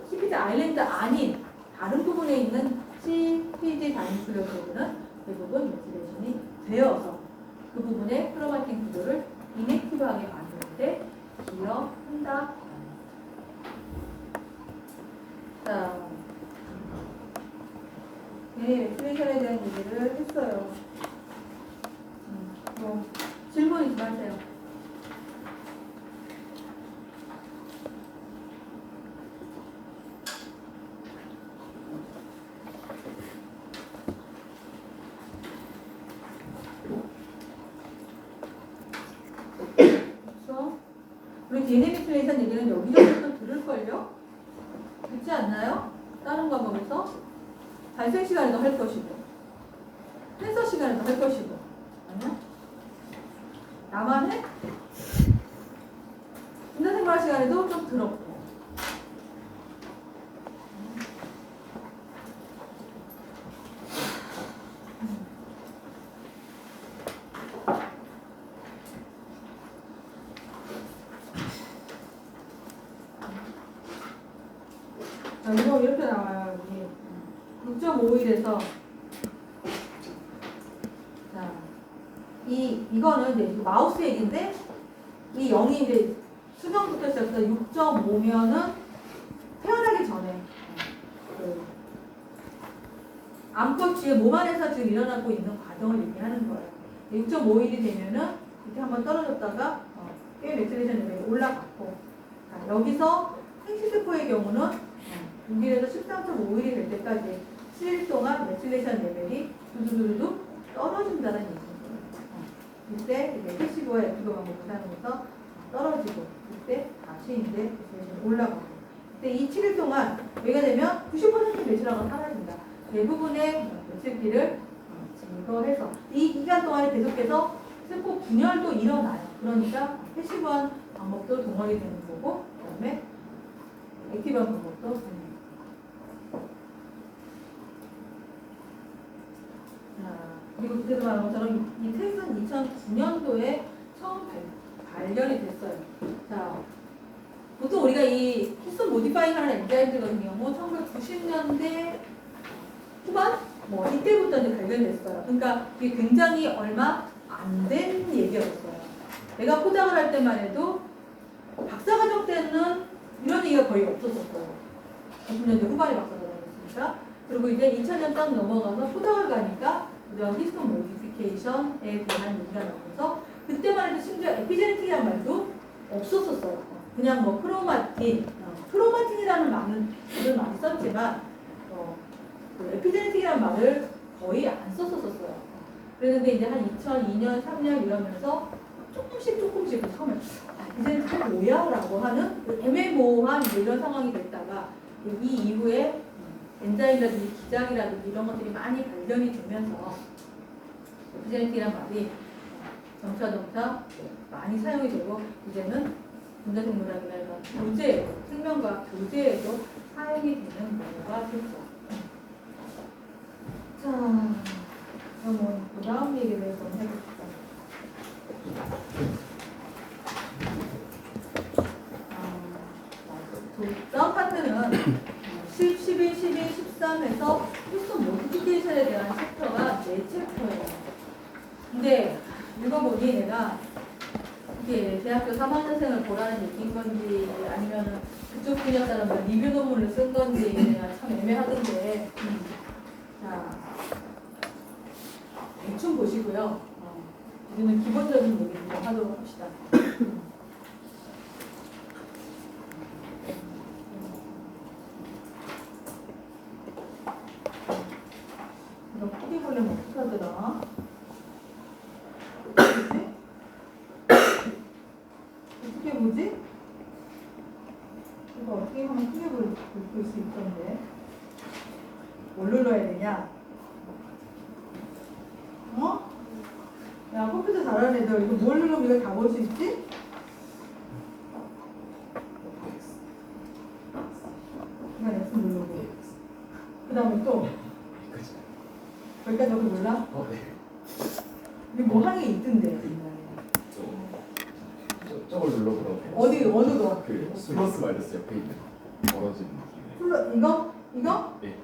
CPG 아일랜드 아닌 다른 부분에 있는 CPG 다이뉴클레오타이드는 대부분 메틸레이션이 되어서 그 부분의 크로마틴 구조를 이넥티브하게 만드는데 기여한다. 자, 메틸레이션에 대한 얘기를 했어요. 질문 있으면 하세요. 우리 DNA 메틸레이션 얘기는 여기저기서 들을걸요? 듣지 않나요? 다른 과목에서 발생 시간에도 할 것이고 해서 시간에도 할 것이고 아니야? 나만 해? 인간생활 시간에도 좀 들었고 이거 이렇게 나와요. 여기 6.5일에서 자, 이거는 이제 마우스 얘기인데 이 0이 이제 수정부터 시작해서 6.5면은 태어나기 전에 그 암컷 쥐의 몸 안에서 지금 일어나고 있는 과정을 얘기하는 거예요. 6.5일이 되면은 이렇게 한번 떨어졌다가 꽤 메틸레이션 레벨이 올라갔고 자, 여기서 생식세포의 경우는 6일에서 13.5일이 될 때까지 7일 동안 메틸레이션 레벨이 두두두두 떨어진다는 얘기인 거예요. 이때 이제 패시브와 액티브 방법을 사용해서 떨어지고 이때 다시 이제 메틸레이션이 올라가고 이때 이 7일 동안 여기가 되면 90% 메틸화가 사라진다. 대부분의 메틸기를 제거해서 이 기간 동안에 계속해서 세포 분열도 일어나요. 그러니까 패시브한 방법도 동원이 되는 거고 그 다음에 액티브한 방법도 그리고 그때도 말한 것처럼 이 텍은 2009년도에 처음 발견이 됐어요. 자, 보통 우리가 이 히스톤 모디파잉 하는 엔자임들 같은 경우 1990년대 후반? 이때부터 이제 발견됐어요. 그러니까 이게 굉장히 얼마 안 된 얘기였어요. 내가 포장을 할 때만 해도 박사과정 때는 이런 얘기가 거의 없었었어요. 90년대 후반에 박사과정이었으니까. 그리고 이제 2000년 딱 넘어가서 포장을 가니까 이런 히스톤 모디피케이션에 대한 얘기가 나오면서 그때만 해도 심지어 에피제네틱이라는 말도 없었었어요. 그냥 크로마틴이라는 말은 많이 썼지만 그 에피제네틱이라는 말을 거의 안 썼었어요. 그랬는데 이제 한 2002년, 3년 이러면서 조금씩 처음에 에피제네틱이 뭐야? 라고 하는 애매모호한 이런 상황이 됐다가 이 이후에 엔자임이라든지 기장이라든지 이런 것들이 많이 발견이 되면서 에피제네틱이란 말이 점차 많이 사용이 되고 이제는 분자생물학이나 이런 교재, 생명과학 교재에도 사용이 되는 경우가 됐죠. 자, 그러면 그 다음 얘기를 좀 해봅시다. 다음 파트는 10, 11, 12, 13에서 히스톤 모디피케이션에 대한 챕터가 4챕터예요. 근데 읽어보니 내가 이게 대학교 3학년생을 보라는 얘기인 건지 아니면 그쪽 분야 사람들 리뷰 논문을 쓴 건지 내가 참 애매하던데 자 대충 보시고요. 우리는 기본적인 얘기 좀 하도록 합시다. 이거 크게 보려면 어떻게 하더라? 어떻게 보지? 이거 어떻게 하면 크게 볼 수 있던데 뭘 눌러야 되냐? 어? 야 컴퓨터 잘하는 애들 이거 뭘 누르면 이거 다 볼 수 있지? 그냥 X 누르고 그 다음에 또 여기까지 몰라? 네. 이게 뭐 하는 게 있던데 저걸 눌러보라고. 어디 어느 거? 그 플러스 마이너스 옆에 있는 벌어진 플러 이거? 이거? 네.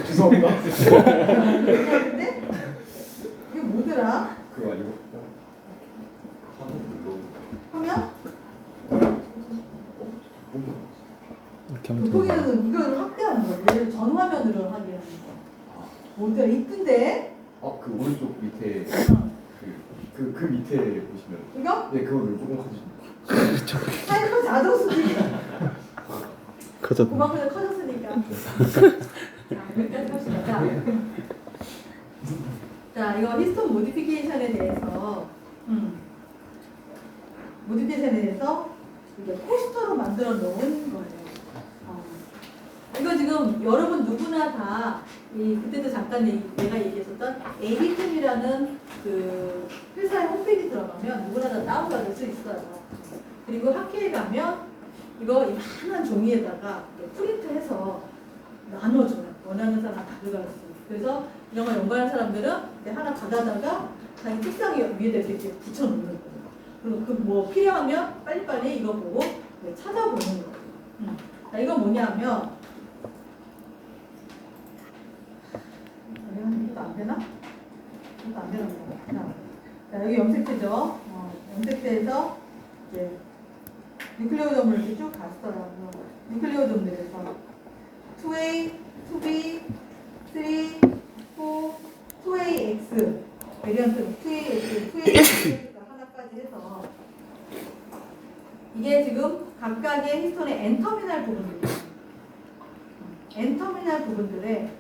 죄송합니다. 근데 이게 뭐더라? 그거 아니고 한번 눌러. 하면 이렇게 하면 되는 보통에는 이걸 확대하는 거야. 얘를 전화면으로 하게 하는 거. 뭐더라? 있던데? 그 오른쪽 밑에 그 밑에 보시면 이거? 네 그거를 조금 커지시면. 사이클 자동 수준이 커졌다. 그만큼 커졌으니까. 자, 여기까지 합시다. 자, 이거 히스톤 모디피케이션에 대해서 모디피케이션에 대해서 이게 포스터로 만들어 놓은 거예요. 이거 지금 여러분 누구나 다 그때도 잠깐 내가 얘기했었던 에디템이라는 그 회사의 홈페이지 들어가면 누구나 다 다운받을 수 있어요. 그리고 학회에 가면 이거 이 많은 종이에다가 프린트해서 나눠줘요. 원하는 사람 가져갈 수 있어요. 그래서 이런 거 연구하는 사람들은 하나 받아다가 자기 책상 위에다 이렇게 붙여놓는 거예요. 그리고 그 뭐 필요하면 빨리빨리 이거 보고 찾아보는 거예요. 자, 이건 뭐냐면 이것도 안 되나? 이것도 안 되나 보다. 자, 여기 염색체죠. 염색체에서 이제 뉴클레오점을 이렇게 쭉 갔어요. 뉴클레오점들에서 2A, 2B, 3, 4, 2AX 베리언트 2AX, 2AX 하나까지 해서 이게 지금 각각의 히스톤의 N터미널 부분들이에요. N터미널 부분들에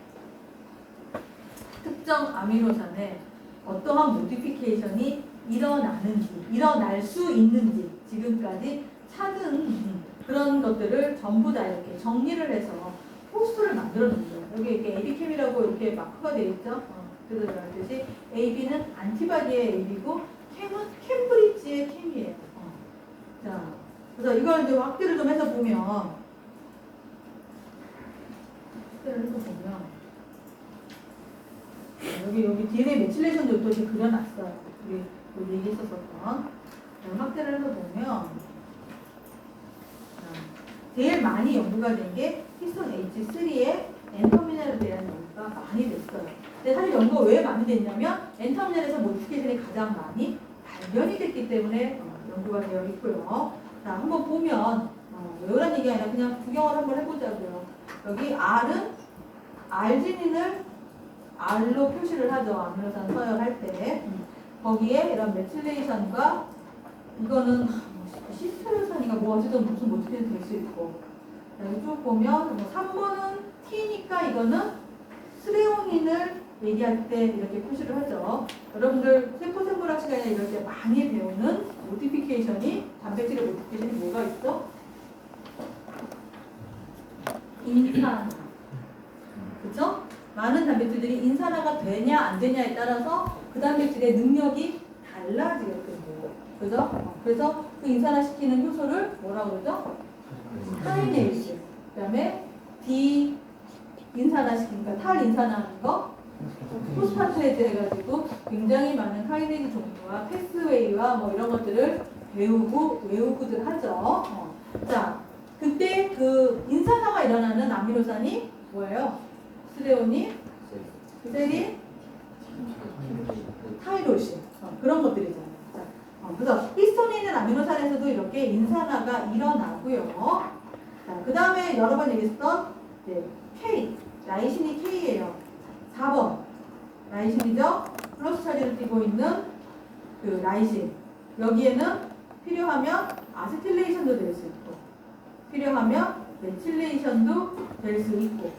특정 아미노산에 어떠한 모디피케이션이 일어날 수 있는지 지금까지 찾은 그런 것들을 전부 다 이렇게 정리를 해서 포스터를 만들어 놓은 거예요. 여기 이렇게 AB캠이라고 이렇게 마크가 되어 있죠. 그래서 말했듯이 AB는 안티바디의 AB고 캠은 캠브리지의 캠이에요. 자, 그래서 이걸 이제 확대를 좀 해서 보면 여기 DNA 메틸레이션도 또 이렇게 그려놨어요. 우리 얘기했었던. 확대를 해서 보면 제일 많이 연구가 된 게 히스톤 H3의 N터미널에 대한 연구가 많이 됐어요. 근데 사실 연구가 왜 많이 됐냐면 N터미널에서 모디피케이션이 가장 많이 발견이 됐기 때문에 연구가 되어 있고요. 자, 한번 보면 외우란 얘기 아니라 그냥 구경을 한번 해보자고요. 여기 R은 알지닌을 R로 표시를 하죠. 아미노산 서열할 때. 거기에 이런 메틸레이션과 이거는 시스테르산인가 뭐 어쨌든 무슨 모티브는 될 수 있고 여기 쭉 보면 3번은 T니까 이거는 스레오닌을 얘기할 때 이렇게 표시를 하죠. 여러분들 세포생물학 시간에 이럴 때 많이 배우는 모디피케이션이 단백질의 모디피케이션이 뭐가 있어? 인산화. 그죠? 많은 단백질들이 인산화가 되냐 안 되냐에 따라서 그 단백질의 능력이 달라지게끔 돼요. 그죠? 그래서 그 인산화시키는 효소를 뭐라고 그러죠? 카이네이즈. 그 다음에 D 인산화시키니까 탈인산화하는 거 포스파트레이즈 해가지고 굉장히 많은 카이네이즈 종류와 패스웨이와 뭐 이런 것들을 외우고들 하죠. 자, 그때 그 인산화가 일어나는 아미노산이 뭐예요? 스레오닌, 세린, 타이로신 그런 것들이잖아요. 자, 그래서 히스톤이 있는 아미노산에서도 이렇게 인산화가 일어나고요. 자, 그 다음에 여러 번 얘기했던 K, 라이신이 K예요. 4번 라이신이죠. 플러스 차지를 띠고 있는 그 라이신. 여기에는 필요하면 아세틸레이션도 될 수 있고, 필요하면 메틸레이션도 될 수 있고.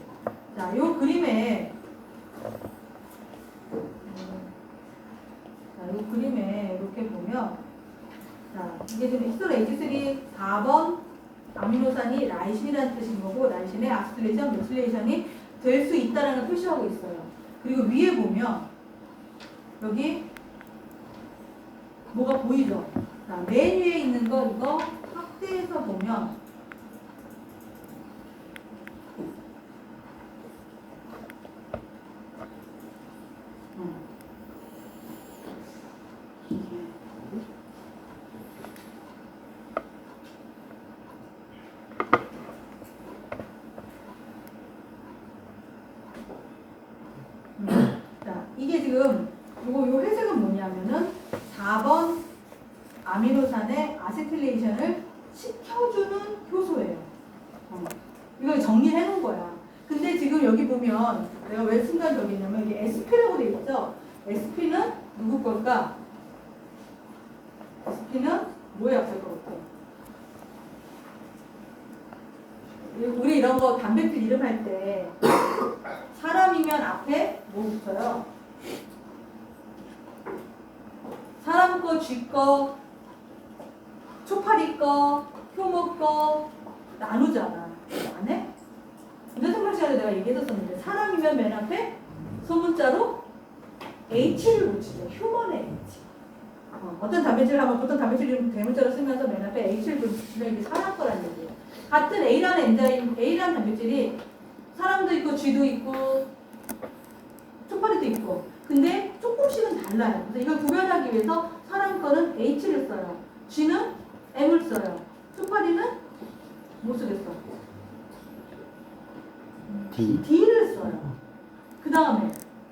자, 요 그림에 이렇게 보면, 자, 이게 지금 엑스트라 H3 4번 아미노산이 라이신이라는 뜻인 거고, 라이신의 아세틸레이션, 메틸레이션이 될 수 있다는 걸 표시하고 있어요. 그리고 위에 보면 여기 뭐가 보이죠? 자, 맨 위에 있는 거 이거 확대해서 보면 자, 이게 지금 요 회색은 뭐냐면은 4번 아미노산의 아세틸레이션을 시켜주는 효소예요. 이걸 정리해 놓은 거야. 근데 지금 여기 보면 내가 왜 순간 저기 있냐면 이게 SP라고 돼 있죠. SP는 누구 걸까? SP는 뭐에 앞설 것 같아? 우리 이런 거 단백질 이름 할 때 사람이면 앞에 뭐 붙어요? 사람 거, 쥐 거, 초파리 거, 효모 거 나누잖아. 안 해? 인자생물 시간에 내가 얘기했었는데 사람이면 맨 앞에 소문자로 H를 붙이죠. 휴먼의 H. 어떤 단백질을 하면 보통 단백질 이름 대문자로 쓰면서 맨 앞에 H를 붙이면 이게 사람 거란 얘기예요. 같은 A라는 엔자임, A라는 단백질이 사람도 있고 쥐도 있고 초파리도 있고 근데 조금씩은 달라요. 그래서 이걸 구별하기 위해서 사람 거는 H를 써요. 쥐는 M을 써요. 초파리는 뭐 쓰겠어? D를 써요. 그 다음에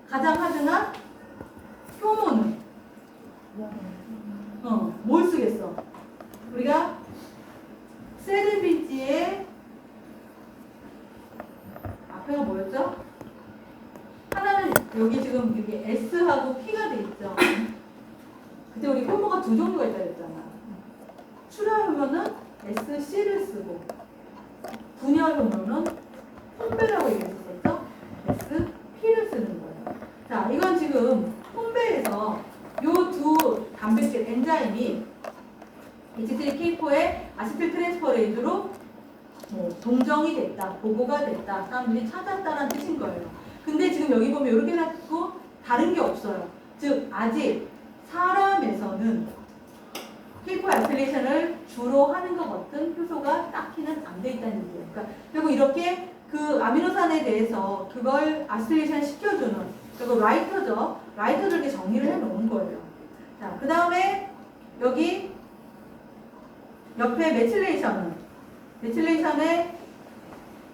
가장 하드한 효모는 뭘 쓰겠어? 우리가 셀비지의 앞에가 뭐였죠? 하나는 여기 지금 여기 S하고 P가 돼 있죠. 그때 우리 효모가 두 종류가 있다 그랬잖아. 출혈효모는 SC를 쓰고 분열효모는 홈배라고 얘기했었죠. SP를 쓰는 거예요. 자, 이건 지금 홈배에서 요 두 단백질 엔자임이 H3K4의 아세틸 트랜스퍼레이즈로 동정이 됐다, 보고가 됐다, 사람들이 찾았다는 뜻인 거예요. 근데 지금 여기 보면 이렇게 해놨고 다른 게 없어요. 즉 아직 사람에서는 K4 아세틸레이션을 주로 하는 것 같은 효소가 딱히는 안 돼 있다는 얘기예요. 그러니까 결국 이렇게 그 아미노산에 대해서 그걸 아세틸레이션 시켜주는 그리고 라이터죠. 라이터를 이렇게 정리를 해놓은 거예요. 자, 그 다음에 여기 옆에 메틸레이션에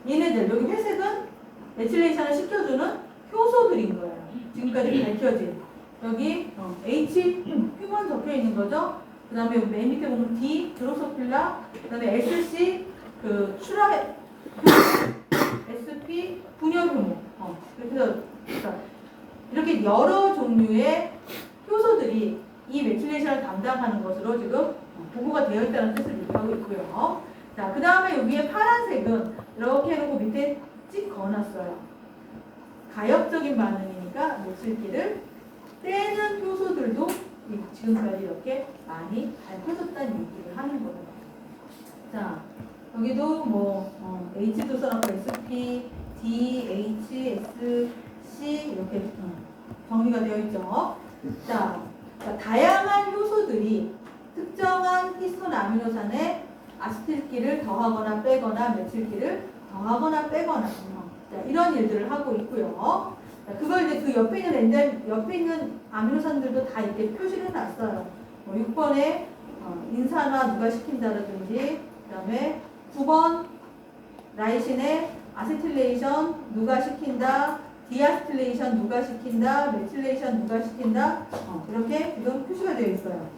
얘네들 여기 회색은 메틸레이션을 시켜주는 효소들인 거예요. 지금까지 밝혀진 여기 H 휴먼 적혀 있는 거죠. 그 다음에 맨 밑에 보면 D 드로소필라, 그 다음에 SC 그 출하 SP 분열효모. 그래서 이렇게 여러 종류의 효소들이 이 메틸레이션을 담당하는 것으로 지금 보고가 되어 있다는 뜻을 얘기하고 있고요. 자, 그 다음에 여기에 파란색은 이렇게 해놓고 밑에 찍 거놨어요. 가역적인 반응이니까 녹슬기를 떼는 효소들도 지금까지 이렇게 많이 밝혀졌다는 얘기를 하는 거예요. 자, 여기도 뭐 H도 써놨고 SP, D, H, S, C 이렇게 정리가 되어 있죠. 자, 그러니까 다양한 효소들이 특정한 히스톤 아미노산에 아세틸기를 더하거나 빼거나 메틸기를 더하거나 빼거나 자, 이런 일들을 하고 있고요. 자, 그걸 이제 그 옆에 있는 엔자임, 옆에 있는 아미노산들도 다 이렇게 표시를 해놨어요. 6번에 인산화 누가 시킨다라든지, 그 다음에 9번 라이신에 아세틸레이션 누가 시킨다, 디아스틸레이션 누가 시킨다, 메틸레이션 누가 시킨다, 이렇게 지금 표시가 되어 있어요.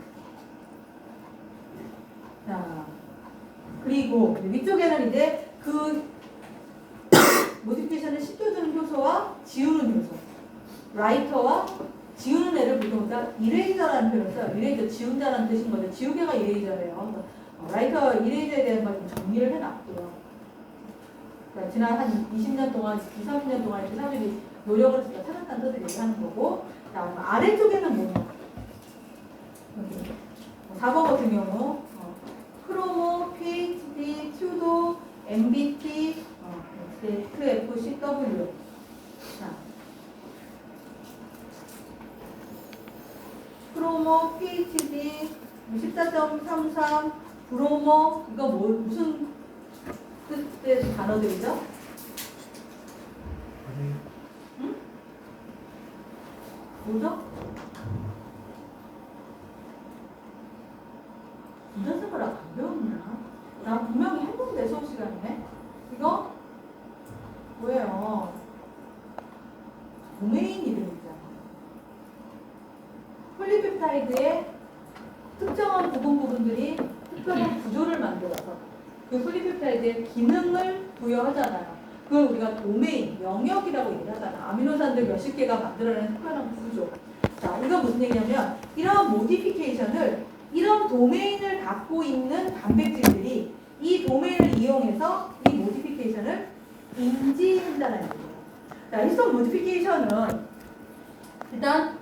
자, 그리고 위쪽에는 이제 그 모디피케이션을 시켜주는 효소와 지우는 효소, 라이터와 지우는 애를 보통 우리가 이레이저라는 표현을 써요. 이레이저 지운다는 뜻인 거죠. 지우개가 이레이저래요. 라이터 이레이저에 대한 걸 좀 정리를 해놨고요. 그러니까 지난 한 20년 동안, 20, 30년 동안 이렇게 사람들이 노력을 해서 찾았다는 뜻을 얘기하는 거고, 자, 아래쪽에는 뭐냐? 4번 같은 경우 크로모, PhD, 튜도, MBT, FCW. 자, 크로모, PhD, 14.33, 브로모, 이거 무슨 뜻의 단어들이죠? 응? 뭐죠? 분자생활 안 배웠나? 나 분명히 했는데 수업 시간에. 이거 뭐예요? 도메인 이름 있잖아. 폴리펩타이드의 특정한 부분들이 특정한 구조를 만들어서 그 폴리펩타이드의 기능을 부여하잖아요. 그걸 우리가 도메인, 영역이라고 얘기하잖아. 아미노산들 몇십 개가 만들어내는 특별한 구조. 자, 이거 무슨 얘기냐면 이런 모디피케이션을 이런 도메인을 갖고 있는 단백질들이 이 도메인을 이용해서 이 모디피케이션을 인지한다는 얘기예요. 자, 히스톤 모디피케이션은 일단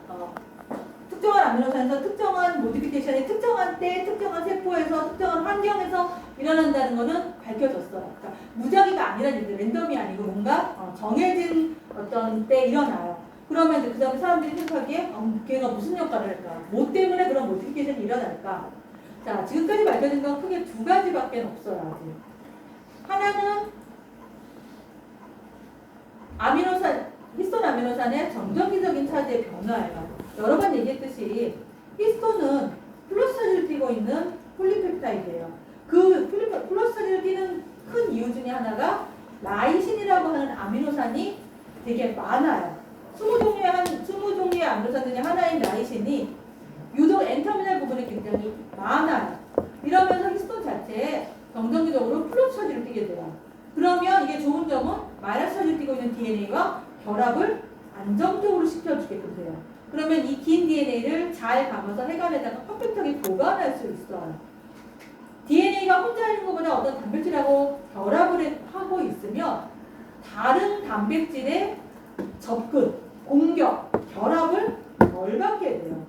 특정한 아미노산에서 특정한 모디피케이션이 특정한 때, 특정한 세포에서, 특정한 환경에서 일어난다는 것은 밝혀졌어요. 그러니까 무작위가 아니라는 얘기죠. 랜덤이 아니고 뭔가 정해진 어떤 때 일어나요. 그러면 그 다음에 사람들이 생각하기에 걔가 무슨 역할을 할까? 뭐 때문에 그런 모디피케이션이 일어날까? 자, 지금까지 밝혀진 건 크게 두 가지밖에 없어요. 아직. 하나는 히스톤 아미노산의 정정기적인 차지의 변화예요. 여러 번 얘기했듯이 히스톤은 플러스 차지를 띠고 있는 폴리펩타이드예요. 그 플러스 차지를 띠는 큰 이유 중에 하나가 라이신이라고 하는 아미노산이 되게 많아요. 20종류의 아미노산 중에 하나인 라이신이 유독 N터미널 부분이 굉장히 많아요. 이러면서 히스톤 자체에 정정기적으로 플러스 차지를 띠게 돼요. 그러면 이게 좋은 점은 마이너스 차지를 띠고 있는 DNA와 결합을 안정적으로 시켜주게끔 돼요. 그러면 이 긴 DNA를 잘 감아서 해관에다가 퍼펙트하게 보관할 수 있어요. DNA가 혼자 있는 것보다 어떤 단백질하고 결합을 하고 있으면 다른 단백질의 접근, 공격, 결합을 덜 받게 돼요.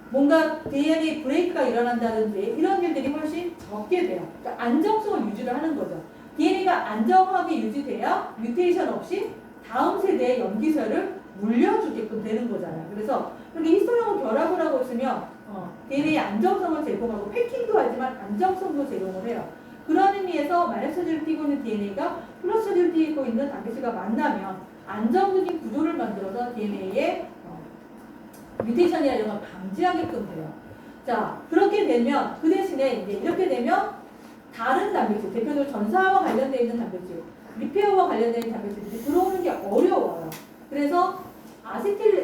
뭔가 DNA 브레이크가 일어난다든지 이런 일들이 훨씬 적게 돼요. 그러니까 안정성을 유지를 하는 거죠. DNA가 안정하게 유지돼야 뮤테이션 없이 다음 세대의 염기설을 물려주게끔 되는 거잖아요. 그래서 그렇게 히스톤하고 결합을 하고 있으면 DNA의 안정성을 제공하고 패킹도 하지만 안정성도 제공을 해요. 그런 의미에서 마이너스 차지를 띠고 있는 DNA가 플러스 차지를 띠고 있는 단백질과 만나면 안정적인 구조를 만들어서 DNA의 뮤테이션이나 이런 걸 방지하게끔 돼요. 자, 그렇게 되면 그 대신에 이제 이렇게 되면 다른 단백질, 대표적으로 전사와 관련되어 있는 단백질, 리페어와 관련되어 있는 단백질들이 들어오는 게 어려워요. 그래서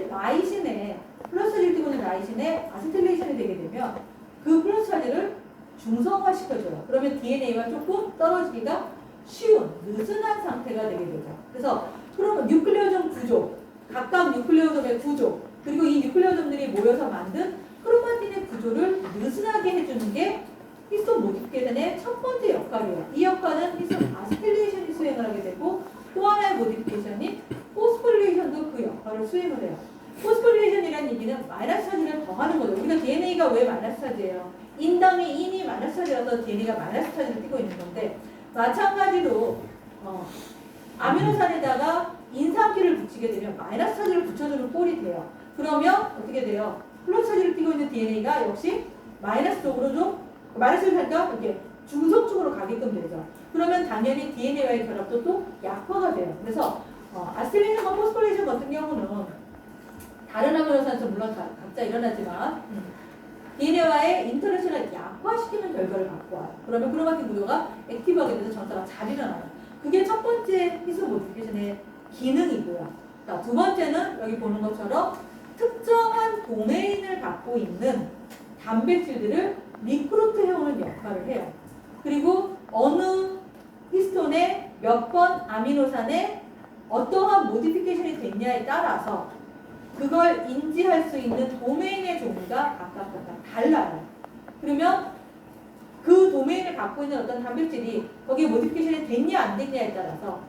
라이신에 플러스 차지를 띠고 있는 라이신에 아세틸레이션이 되게 되면 그 플러스 차지를 중성화 시켜줘요. 그러면 DNA와 조금 떨어지기가 쉬운, 느슨한 상태가 되게 되죠. 그래서 그러면 뉴클레오점 구조, 각각 뉴클레오점의 구조, 그리고 이 뉴클레오점들이 모여서 만든 크로마틴의 구조를 느슨하게 해주는 게 히스톤 모디피케이션의 첫 번째 역할이에요. 이 역할은 히스톤 아세틸레이션이 수행을 하게 되고 또 하나의 모디피케이션인 포스포릴레이션도 그 역할을 수행을 해요. 포스포릴레이션이라는 얘기는 마이너스 차지를 더하는 거죠. 우리가 DNA가 왜 마이너스 차지예요? 인당의 인이 마이너스 차지라서 DNA가 마이너스 차지를 띠고 있는 건데 마찬가지로 아미노산에다가 인산기를 붙이게 되면 마이너스 차지를 붙여주는 꼴이 돼요. 그러면 어떻게 돼요? 플러스 차지를 띠고 있는 DNA가 역시 마이너스 쪽으로 좀 마이너스를 살짝 이렇게 중성 쪽으로 가게끔 되죠. 그러면 당연히 DNA와의 결합도 또 약화가 돼요. 그래서 아스틸레이션과 포스포레이션 같은 경우는 다른 아미노산에서 물론 각자 일어나지만 DNA와의 인터랙션을 약화시키는 결과를 갖고 와요. 그러면 크로마틴 구조가 액티브하게 돼서 전사가 잘 일어나요. 그게 첫 번째 히스토 모디피케이션의 기능이고요. 자, 두 번째는 여기 보는 것처럼 특정한 도메인을 갖고 있는 단백질들을 리크루트 해오는 역할을 해요. 그리고 어느 히스톤의 몇 번 아미노산에 어떠한 모디피케이션이 됐냐에 따라서 그걸 인지할 수 있는 도메인의 종류가 각각 달라요. 그러면 그 도메인을 갖고 있는 어떤 단백질이 거기에 모디피케이션이 됐냐 안 됐냐에 따라서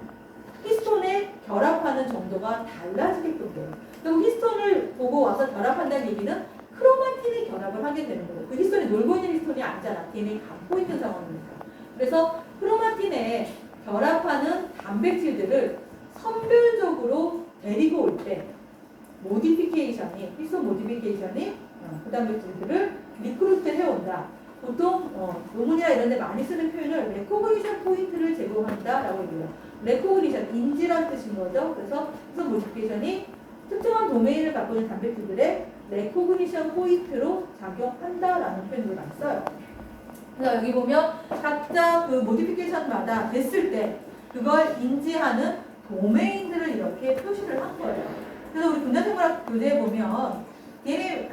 히스톤에 결합하는 정도가 달라지게끔 돼요. 그럼 히스톤을 보고 와서 결합한다는 얘기는 크로마틴의 결합을 하게 되는 거예요. 그 히스톤이 놀고 있는 히스톤이 아니잖아. DNA 갖고 있는 상황이니까. 그래서 크로마틴에 결합하는 단백질들을 선별적으로 데리고 올 때 모디피케이션이, 히스톤 모디피케이션이 그 단백질들을 리크루트 해온다. 보통 논문이나 이런 데 많이 쓰는 표현을 레코그니션 포인트를 제공한다라고 얘기해요. 레코그니션, 인지란 뜻인 거죠. 그래서 히스톤 모디피케이션이 특정한 도메인을 갖고 있는 단백질들의 레코그니션 포인트로 작용한다라는 표현을 많이 써요. 그래서 여기 보면 각자 그 모디피케이션마다 됐을 때 그걸 인지하는 도메인들을 이렇게 표시를 한 거예요. 그래서 우리 분자생물학 교재에 보면 DNA,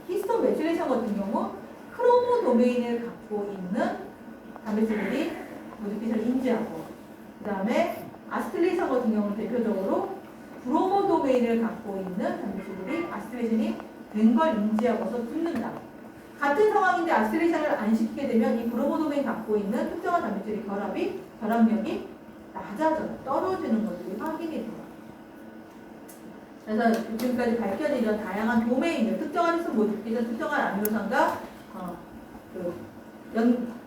히스톤 메틸레이션 같은 경우 크로모 도메인을 갖고 있는 단백질들이 모디피케이션을 인지하고, 그 다음에 아스틸레이션 같은 경우는 대표적으로 브로모 도메인을 갖고 있는 단백질들이 아스틸레이션이 된 걸 인지하고서 뚫는다. 같은 상황인데 아스틸레이션을 안 시키게 되면 이 브로모 도메인 갖고 있는 특정한 단백질의 결합력이 낮아져요. 떨어지는 것들이 확인이 돼요. 그래서 지금까지 밝혀진 이런 다양한 도메인들, 특정한 히스톤 모디피케이션, 특정한 아미노산과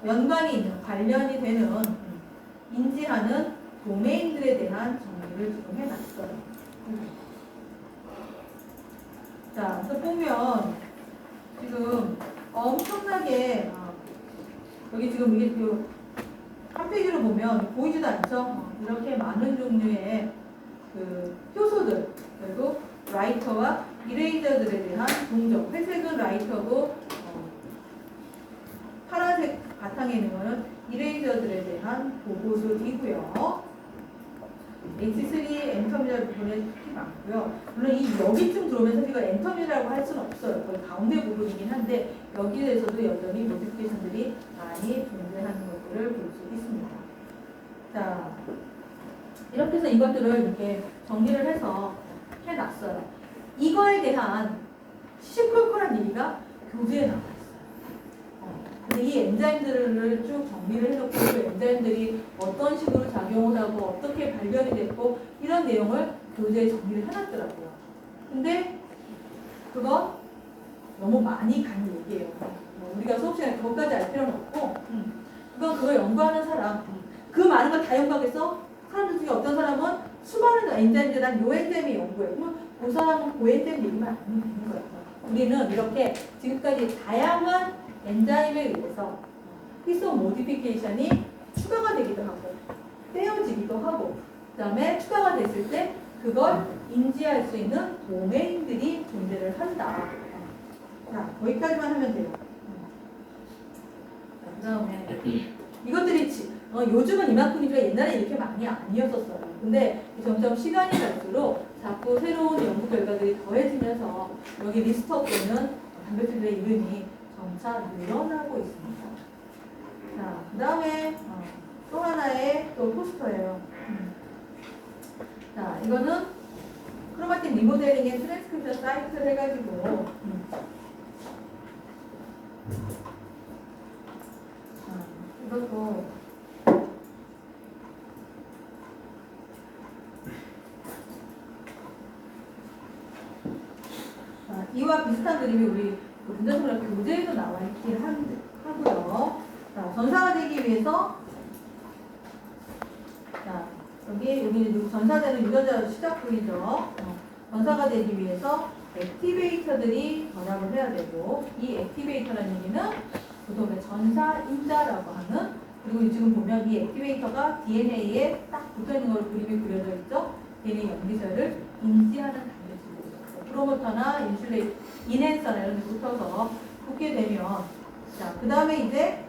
연관이 있는, 관련이 되는 인지하는 도메인들에 대한 정리를 지금 해놨어요. 자, 그래서 보면 지금 엄청나게 여기 지금 이게 한 페이지로 보면 보이지도 않죠? 이렇게 많은 종류의 그 효소들, 그리고 라이터와 이레이저들에 대한 동적. 회색은 라이터고 파란색 바탕에 있는 거는 이레이저들에 대한 보고서이고요. H3 엔터미널 부분에 특히 많고요. 물론 이 여기쯤 들어오면서 이거 엔터미라고 할 수는 없어요. 거의 가운데 부분이긴 한데 여기에서도 여전히 모디피케이션들이 많이 존재하는 것들을 볼 수 있습니다. 자, 이렇게 해서 이것들을 이렇게 정리를 해서 해놨어요. 이거에 대한 시시콜콜한 얘기가 교재에 나와 있어요. 근데 이 엔자임들을 쭉 정리를 해놓고 그 엔자임들이 어떤 식으로 작용을 하고 어떻게 발견이 됐고 이런 내용을 교재에 정리를 해놨더라고요. 근데 그건 너무 많이 간 얘기예요. 우리가 수업 시간에 그것까지 알 필요는 없고 그건 그걸 연구하는 사람, 그 많은 걸 다 연구하겠어? 사람들 중에 어떤 사람은 수많은 엔자임들에 대한 요 엔자임을 연구해. 그러면 그 사람은 그 엔자임 얘기만 안 하면 되는 거예요. 우리는 이렇게 지금까지 다양한 엔자임에 의해서 히스톤 모디피케이션이 추가가 되기도 하고 떼어지기도 하고 그 다음에 추가가 됐을 때 그걸 인지할 수 있는 도메인들이 존재를 한다. 자, 거기까지만 하면 돼요. 그 다음에 이것들이 요즘은 이만큼이니까 옛날에 이렇게 많이 아니었었어요. 근데 점점 시간이 갈수록 자꾸 새로운 연구 결과들이 더해지면서 여기 리스트업되는 단백질들의 이름이 점차 늘어나고 있습니다. 자, 그 다음에 또 하나의 또 포스터예요. 자, 이거는 크로마틴 리모델링의 트랜스크립션 사이트를 해가지고 이것도 이와 비슷한 그림이 우리 분자생물학 교재에도 나와 있긴 하고요. 자, 전사가 되기 위해서 자, 여기 전사되는 유전자 시작 부위죠. 전사가 되기 위해서 액티베이터들이 전압을 해야 되고, 이 액티베이터라는 얘기는 보통 전사인자라고 하는, 그리고 지금 보면 이 액티베이터가 DNA에 딱 붙어 있는 걸로 그림이 그려져 있죠. DNA 연기설을 인지하는 단계들이죠. 프로모터나 인핸서나 이런 데 붙어서 붙게 되면, 자, 그 다음에 이제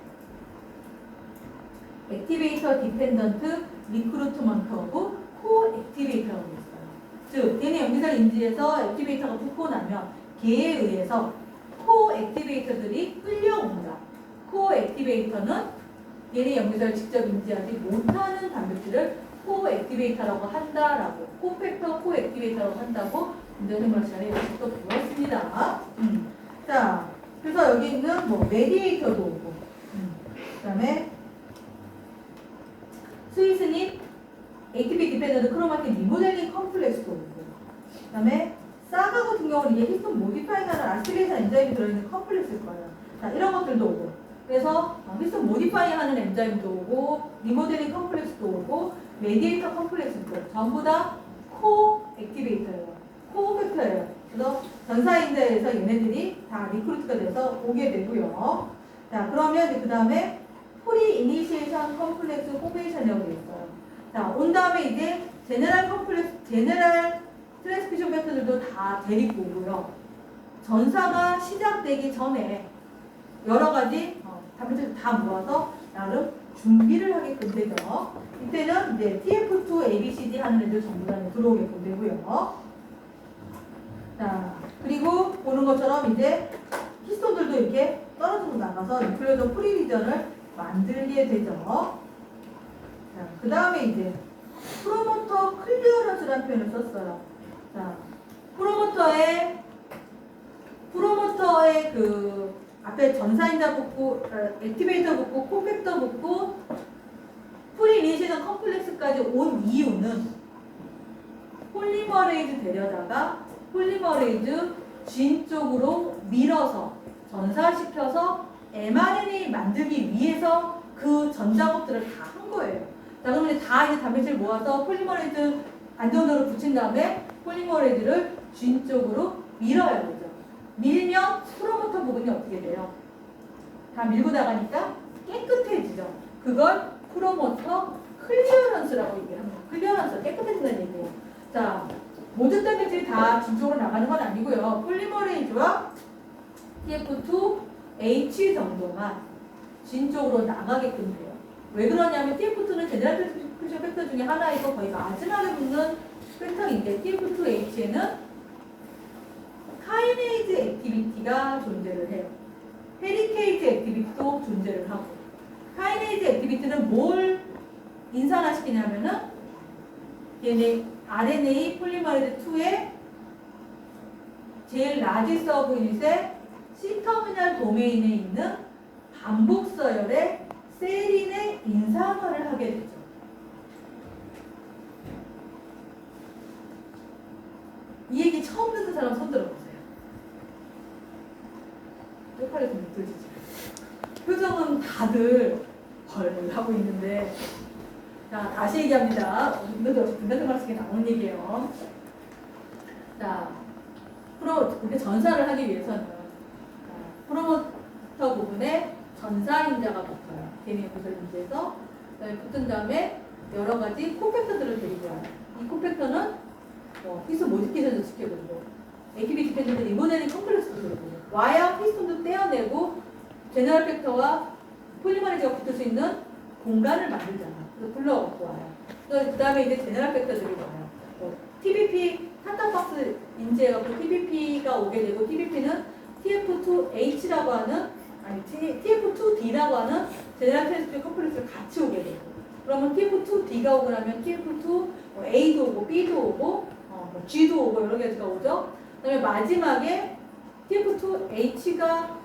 액티베이터 디펜던트 리크루트먼트하고 코 액티베이터라고 있어요. 즉, DNA 연기설 인지에서 액티베이터가 붙고 나면 걔에 의해서 코 액티베이터들이 끌려온다. 코 액티베이터는 DNA 연기설을 직접 인지하지 못하는 단백질을 코 액티베이터라고 한다라고, 코팩터 코 액티베이터라고 한다고 인자생물 시간에 또 배웠습니다. 자, 그래서 여기 있는 뭐 메디에이터도 오고, 그다음에 스위스닌 ATP 디펜던트 크로마틴 리모델링 컴플렉스도 오고, 그다음에 사가 같은 경우는 이게 히스톤 모디파잉하는 아스피레이션 엔자임이 들어있는 컴플렉스일 거예요. 자, 이런 것들도 오고, 그래서 히스톤 모디파잉하는 엔자임도 오고, 리모델링 컴플렉스도 오고, 메디에이터 컴플렉스도 오고, 전부 다 코 액티베이터예요. 코 팩터예요. 그래서 전사인자에서 얘네들이 다 리크루트가 돼서 오게 되고요. 자, 그러면 그 다음에 프리 이니시에이션 컴플렉스 포메이션이라고 되어 있어요. 자, 온 다음에 이제 제너럴 컴플렉스, 제너럴 트랜스크리션 팩터들도 다 데리고 오고요. 전사가 시작되기 전에 여러 가지 단백질을 다 모아서 나름 준비를 하게끔 되죠. 이때는 이제 TF2, ABCD 하는 애들 전부 다 들어오게끔 되고요. 자, 그리고 보는 것처럼 이제 히스톤들도 이렇게 떨어져서 나가서 뉴클레오조 프리리전을 만들게 되죠. 자, 그 다음에 이제 프로모터 클리어런스라는 표현을 썼어요. 자, 프로모터의 그 앞에 전사인자 붙고, 액티베이터 붙고, 코팩터 붙고, 프리 이니시에이션 컴플렉스까지 온 이유는 폴리머레이즈 데려다가 폴리머레이즈 진 쪽으로 밀어서 전사시켜서 mRNA 만들기 위해서 그 전 작업들을 다 한 거예요. 자, 그러면 다 이제 단백질 모아서 폴리머레이즈 안정적으로 붙인 다음에 폴리머레이즈를 진 쪽으로 밀어야 되죠. 밀면 프로모터 부분이 어떻게 돼요? 다 밀고 나가니까 깨끗해지죠. 그걸 프로모터 클리어런스라고 얘기를 합니다. 클리어런스, 깨끗해진다는 얘기예요. 자, 모든 단백질이 다 진 쪽으로 나가는 건 아니고요. 폴리머레이즈와 TF2H 정도만 진 쪽으로 나가게끔 돼요. 왜 그러냐면 TF2는 제너럴 트랜스크리션 팩터 중에 하나이고 거의 마지막에 붙는 팩터인데 TF2H에는 카이네이즈 액티비티가 존재를 해요. 헤리케이즈 액티비티도 존재를 하고, 카이네이즈 액티비티는 뭘 인산화시키냐면은 얘네 RNA 폴리머레이즈 2의 제일 라지 서브 유닛의 C 터미널 도메인에 있는 반복 서열의 세린의 인산화를 하게 되죠. 이 얘기 처음 듣는 사람 손 들어보세요. 쪽팔려서 못 들으시죠? 표정은 다들 헐 하고 있는데, 자, 다시 얘기합니다. 이것도 역시 분단생활식에 나오는 얘기예요. 자, 그렇게 전사를 하기 위해서는 프로모터 부분에 전사인자가 붙어요. DNA 구설 인지에서 붙은 다음에 여러 가지 코팩터들을 데리고 와요. 이 코팩터는 히스톤 모디피케이션도 시켜주고, ATP 디펜던트 리모델링 컴플렉스도 들어보고, 와야 히스톤도 떼어내고, 제너럴 팩터와 폴리머레이즈가 붙을 수 있는 공간을 만들잖아. 그래서 불러갖고 와요. 그 다음에 이제 제너럴 팩터들이 와요. TBP, 탄탄박스 인지해갖고 TBP가 오게 되고, TBP는 TF2H라고 하는, 아니, TF2D라고 하는 제너럴 트랜스크리션 컴플렉스를 같이 오게 되고, 그러면 TF2D가 오고 나면 TF2A도 오고, B도 오고, G도 오고, 여러 개가 오죠? 그 다음에 마지막에 TF2H가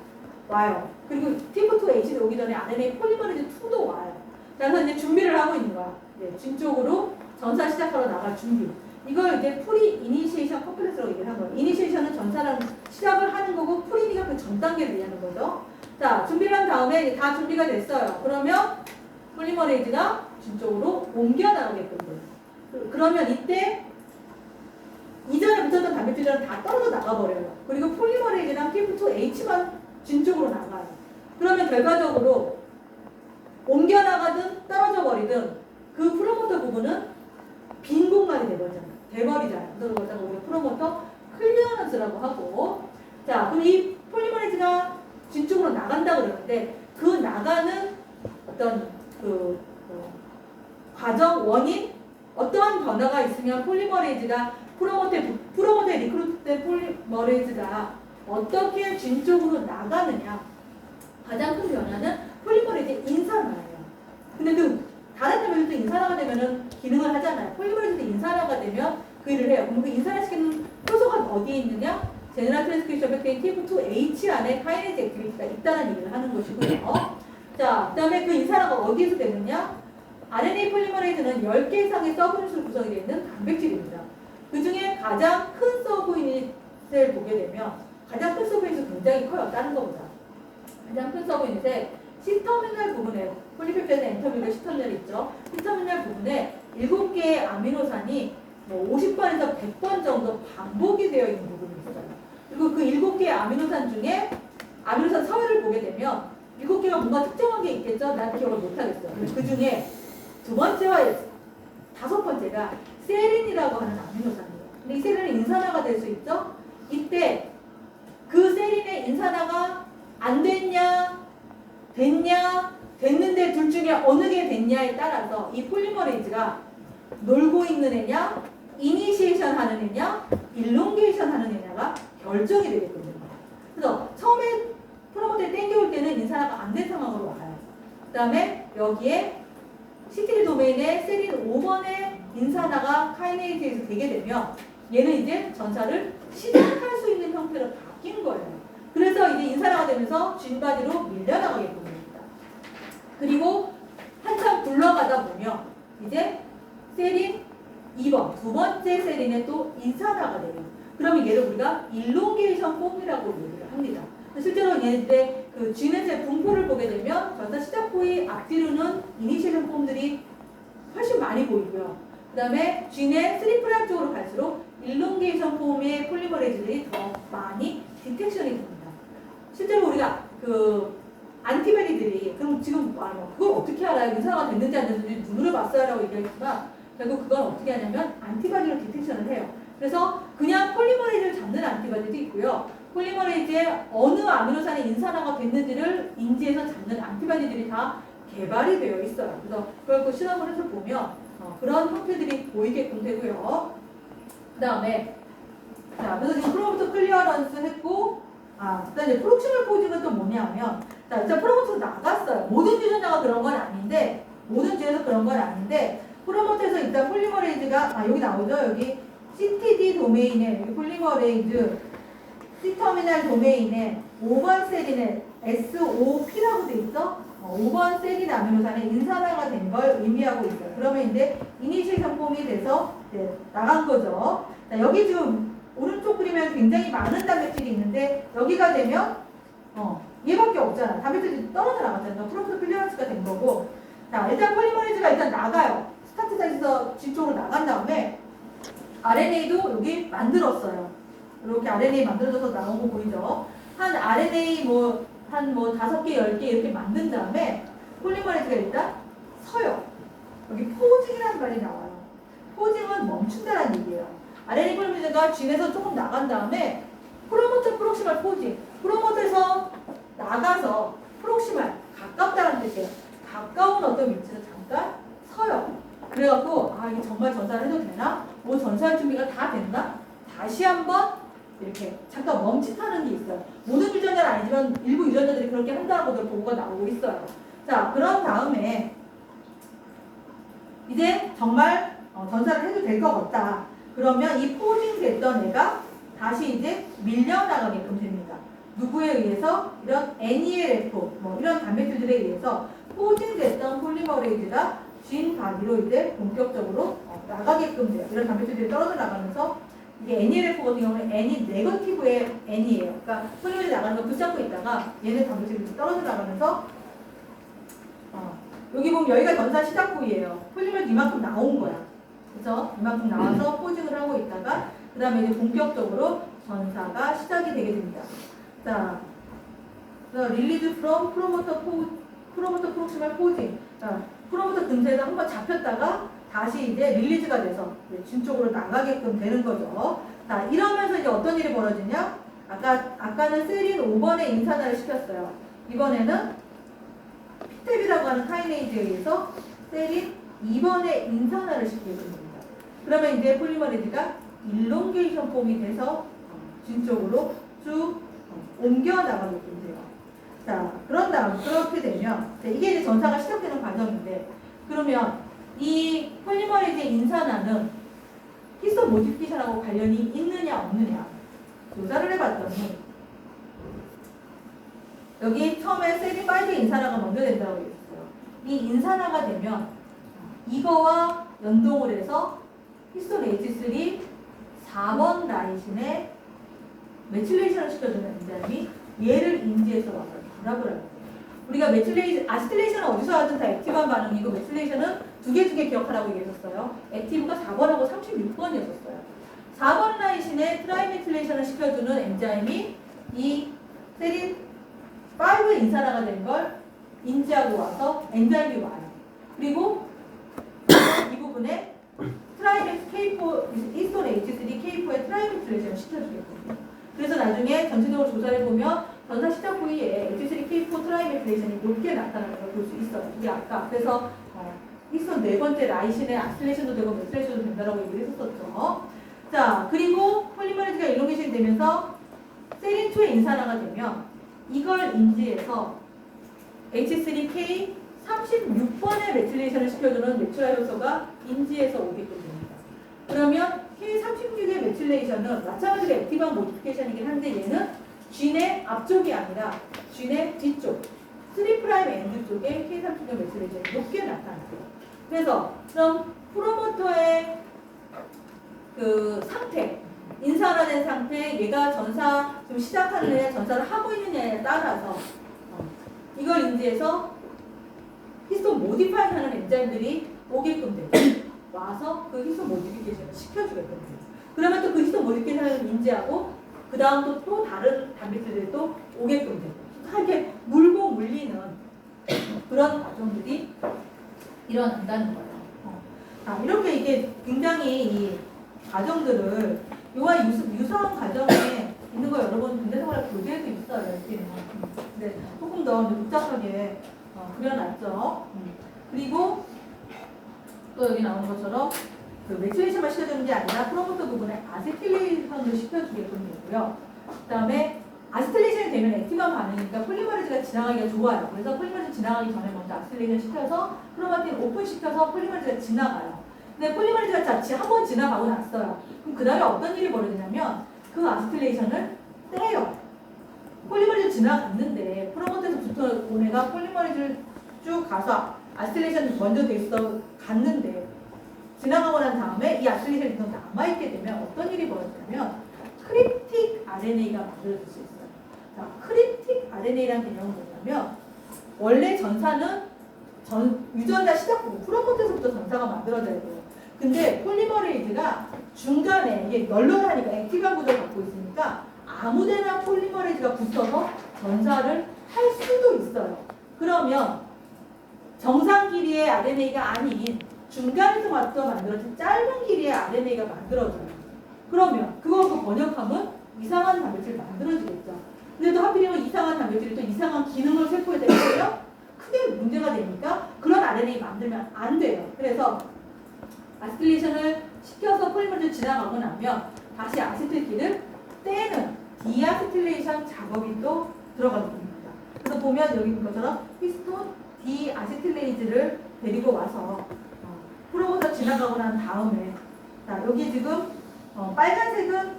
와요. 그리고 TF2H도 오기 전에 RNA 폴리머레이즈 2도 와요. 그래서 이제 준비를 하고 있는 거야. 네, 진 쪽으로 전사 시작하러 나갈 준비. 이걸 이제 프리 이니시에이션 컴플렉스라고 얘기를 한 거예요. 이니시에이션은 전사라는 시작을 하는 거고, 프리니가 그 전 단계를 얘기하는 거죠. 자, 준비를 한 다음에 이제 다 준비가 됐어요. 그러면 폴리머레이즈가 진 쪽으로 옮겨 나오게끔 돼요. 그러면 이때 이전에 붙었던 단백질들은 다 떨어져 나가버려요. 그리고 폴리머레이즈랑 TF2H만 진 쪽으로 나가요. 그러면 결과적으로 옮겨나가든 떨어져 버리든 그 프로모터 부분은 빈 공간이 돼버리잖아요. 그래서 그걸 우리가 프로모터 클리어런스라고 하고, 자, 그럼 이 폴리머레이즈가 진 쪽으로 나간다고 그러는데 그 나가는 어떤 과정, 원인, 어떠한 변화가 있으면 폴리머레이즈가 프로모터에 리크루트된 폴리머레이즈가 어떻게 진 쪽으로 나가느냐. 가장 큰 변화는 폴리머레이즈 인산화예요. 근데 그 다른 단백질도 인산화가 되면은 기능을 하잖아요. 폴리머레이즈도 인산화가 되면 그 일을 해요. 그럼 그 인산화시키는 효소가 어디에 있느냐? 제너럴 트랜스크립션 팩터인 TF2H 안에 카이네이즈 액티비티가 있다는 얘기를 하는 것이고요. 자, 그 다음에 그 인산화가 어디에서 되느냐? RNA 폴리머레이즈는 10개 이상의 서브유닛으로 구성이 되어 있는 단백질입니다. 그 중에 가장 큰 서브유닛을 보게 되면 가장 큰 서브유닛은 굉장히 커요. 다른 것보다. 가장 큰 서브유닛에 C터미널 부분에 폴리페프타이드 N터미널 C터미널이 있죠. C터미널 부분에 7개의 아미노산이 50번에서 100번 정도 반복이 되어 있는 부분이 있어요. 그리고 그 7개의 아미노산 중에 아미노산 서열을 보게 되면 7개가 뭔가 특정한 게 있겠죠? 난 기억을 못하겠어요. 그 중에 두 번째와 5번째가 세린이라고 하는 아미노산이에요. 근데 이 세린은 인산화가 될 수 있죠? 이때 그 세린의 인산화가 안 됐냐, 됐냐, 됐는데 둘 중에 어느 게 됐냐에 따라서 이 폴리머레이즈가 놀고 있는 애냐, 이니시에이션 하는 애냐, 일롱게이션 하는 애냐가 결정이 되겠거든요. 그래서 처음에 프로모터에 땡겨올 때는 인산화가 안 된 상황으로 와요. 그 다음에 여기에 CTD 도메인에 세린 5번의 인산화가 카이네이즈에서 되게 되면 얘는 이제 전사를 시작할 수 있는 형태로 바뀐 거예요. 그래서 이제 인산화가 되면서 진바디로 밀려나가게끔 됩니다. 그리고 한참 굴러가다 보면 이제 세린 2번, 두 번째 세린에 또 인산화가 돼요. 그러면 얘를 우리가 일롱게이션 폼이라고 얘기를 합니다. 실제로 얘네들의 그 GNS의 분포를 보게 되면 전사 시작 부위 앞뒤로는 이니시에이션 폼들이 훨씬 많이 보이고요. 그 다음에 GN의 3' 쪽으로 갈수록 일롱게이션 폼의 폴리머레이즈들이 더 많이 디텍션이 됩니다. 실제로 우리가 그 안티바디들이 그럼 지금 그걸 어떻게 알아요? 인산화가 됐는지 안 됐는지 눈으로 봤어야 라고 얘기했지만 결국 그건 어떻게 하냐면 안티바디로 디텍션을 해요. 그래서 그냥 폴리머레이즈를 잡는 안티바디도 있고요. 폴리머레이즈의 어느 아미노산이 인산화가 됐는지를 인지해서 잡는 안티바디들이 다 개발이 되어 있어요. 그래서 그걸 그 실험을 해서 보면 그런 형태들이 보이게끔 되고요. 그 다음에 자, 그래서 지금 프로모터 클리어런스 했고, 그다음 이제 프록시멀 포징은 또 뭐냐면, 자, 일단 프로모터 나갔어요. 모든 유전자가 그런 건 아닌데, 모든 주에서 그런 건 아닌데, 프로모터에서 일단 폴리머레이즈가 여기 나오죠. 여기 CTD 도메인에 여기 폴리머레이즈 C터미널 도메인에 5번 셀인에 SOP라고 돼 있죠. 5번 셀인 아미노산에 인산화가 된 걸 의미하고 있어요. 그러면 이제 이니시에이션 폼이 돼서 나간 거죠. 자, 여기 지금 오른쪽 그림에 굉장히 많은 단백질이 있는데 여기가 되면 얘밖에 없잖아. 단백질이 떨어져 나갔잖아. 프로모터 클리어런스가 된 거고. 자, 일단 폴리머레이즈가 일단 나가요. 스타트 사이트에서 뒤쪽으로 나간 다음에 RNA도 여기 만들었어요. 이렇게 RNA 만들어져서 나온 거 보이죠? 한 RNA 한 5개, 10개 이렇게 만든 다음에 폴리머레이즈가 일단 서요. 여기 포징이라는 말이 나와요. 포징은 멈춘다는 얘기예요. RNA 폴리머레이즈가 진에서 조금 나간 다음에 프로모터 프록시멀 포징. 프로모터에서 나가서 프록시멀 가깝다는 뜻이에요. 가까운 어떤 위치에서 잠깐 서요. 그래갖고 이게 정말 전사를 해도 되나? 전사할 준비가 다 됐나? 다시 한번 이렇게 잠깐 멈칫하는 게 있어요. 모든 유전자는 아니지만 일부 유전자들이 그렇게 한다고 보고가 나오고 있어요. 자, 그런 다음에 이제 정말 전사를 해도 될 것 같다. 그러면 이 포징 됐던 애가 다시 이제 밀려나가게끔 됩니다. 누구에 의해서? 이런 NELF, 이런 단백질들에 의해서 포징됐던 폴리머레이즈가 진 바디로 이제 본격적으로 나가게끔 돼요. 이런 단백질들이 떨어져 나가면서 이게 NELF 같은 경우는 N이 네거티브의 N이에요. 그러니까 폴리머레이즈 나가는 거 붙잡고 있다가 얘네 단백질이 떨어져 나가면서 여기 보면 여기가 전사 시작 부위예요. 폴리머레이즈 이만큼 나온 거야. 그래서 이만큼 나와서 포징을 하고 있다가 그 다음에 이제 본격적으로 전사가 시작이 되게 됩니다. 자, release from promoter proximal posing. 자, 프로모터 근처에서 한번 잡혔다가 다시 이제 릴리즈가 돼서 진 쪽으로 나가게끔 되는 거죠. 자, 이러면서 이제 어떤 일이 벌어지냐? 아까는 세린 5번에 인산화를 시켰어요. 이번에는 피텝이라고 하는 카이네이즈에 의해서 세린 2번에 인산화를 시키게 됩니다. 그러면 이제 폴리머리즈가 일롱게이션 폼이 돼서 진 쪽으로 쭉 옮겨 나가게끔 돼요. 자, 그런 다음 그렇게 되면 이게 이제 전사가 시작되는 과정인데, 그러면 이 폴리머리즈 인산화는 히스톤 모디피케이션하고 관련이 있느냐 없느냐 조사를 해봤더니, 여기 처음에 세린 5 인산화가 먼저 된다고 했어요. 이 인산화가 되면 이거와 연동을 해서 히스톤 H3 4번 라이신에 메틸레이션을 시켜주는 엔자임이 얘를 인지해서 와서 결합을 합니다. 우리가 아시틸레이션은 어디서 하든 다 액티브한 반응이고, 메틸레이션은 두 개 기억하라고 얘기했었어요. 액티브가 4번하고 36번이었었어요. 4번 라이신에 트라이메틸레이션을 시켜주는 엔자임이 이 세린 5 인산화가 된 걸 인지하고 와서 엔자임이 와요. 그리고 이 부분에 트라이맥스 K4, 히스톤 H3 K4에 트라이메틸레이션을 시켜주겠거든요. 그래서 나중에 전체적으로 조사를 해보면 전사 시작 부위에 H3K4 트라이메틸레이션이 높게 나타나는 걸 볼 수 있어요. 이게 아까 그래서 히스톤 네 번째 라이신에 아스틸레이션도 되고 메틸레이션도 된다라고 얘기를 했었죠. 자, 그리고 폴리머리즈가 일롱게이션이 되면서 세린 2의 인산화가 되면 이걸 인지해서 H3K 36번의 메틸레이션을 시켜주는 내추럴 효소가 인지해서 오게끔 됩니다. 그러면 K36의 메틸레이션은 마찬가지로 액티브한 모디피케이션이긴 한데, 얘는 G의 앞쪽이 아니라 G의 뒤쪽 3' 엔드 쪽에 K36의 메틸레이션이 높게 나타나요. 그래서 그럼 프로모터의 그 상태, 인산화된 상태, 얘가 전사 좀 시작하느냐 전사를 하고 있느냐에 따라서 이걸 인지해서 히스톤 모디파이 하는 엔자임들이 오게끔 돼요. 와서 그 히스톤 모디피케이션을 시켜주게끔 돼요. 그러면 또 그 히스톤 모디피케이션을 인지하고 그 다음 또 다른 단백질들이 또 오게끔 돼요. 이렇게 물고 물리는 그런 과정들이 일어난다는 거예요. 자, 이렇게 이게 굉장히 이 과정들을 이와 유사한 과정에 있는 거 여러분 군대생활 교재에도 있어요. 근데 조금 더 복잡하게 그려놨죠. 그리고 또 여기 나오는 것처럼 그 메틸레이션만 시켜주는 게 아니라 프로모터 부분에 아세틸레이션을 시켜주게끔 되고요. 그 다음에 아세틸레이션이 되면 액티브한 반응이니까 폴리머리즈가 지나가기가 좋아요. 그래서 폴리머리즈 지나가기 전에 먼저 아세틸레이션 시켜서 크로마틴 오픈시켜서 폴리머리즈가 지나가요. 근데 폴리머리즈가 자칫 한번 지나가고 났어요. 그럼 그 다음에 어떤 일이 벌어지냐면 그 아세틸레이션을 떼요. 폴리머리즈 지나갔는데 프로모터에서부터 온 애가 폴리머리즈를 쭉 가서 아세틸레이션 먼저 돼 있어 갔는데 지나가고 난 다음에 이 아세틸레이션이 더 남아있게 되면 어떤 일이 벌어지냐면 크립틱 RNA가 만들어질 수 있어요. 자, 크립틱 RNA라는 개념은 뭐냐면 원래 전사는 유전자 시작부분 프로모터에서부터 전사가 만들어져야 돼요. 근데 폴리머레이즈가 중간에 이게 널널하니까 액티브한 구조를 갖고 있으니까 아무데나 폴리머레이즈가 붙어서 전사를 할 수도 있어요. 그러면 정상 길이의 RNA가 아닌 중간에서 만들어진 짧은 길이의 RNA가 만들어져요. 그러면 그거 번역하면 이상한 단백질이 만들어지겠죠. 근데 또 하필이면 이상한 단백질이 또 이상한 기능을 세포에 대면 크게 문제가 되니까 그런 RNA 만들면 안 돼요. 그래서 아세틸레이션을 시켜서 폴리머리즈 지나가고 나면 다시 아세틸기를 떼는 디아세틸레이션 작업이 또 들어가게 됩니다. 그래서 보면 여기 있는 것처럼 히스톤 디아세틸레이즈를 데리고 와서 프로모터 지나가고 난 다음에 자, 여기 지금 빨간색은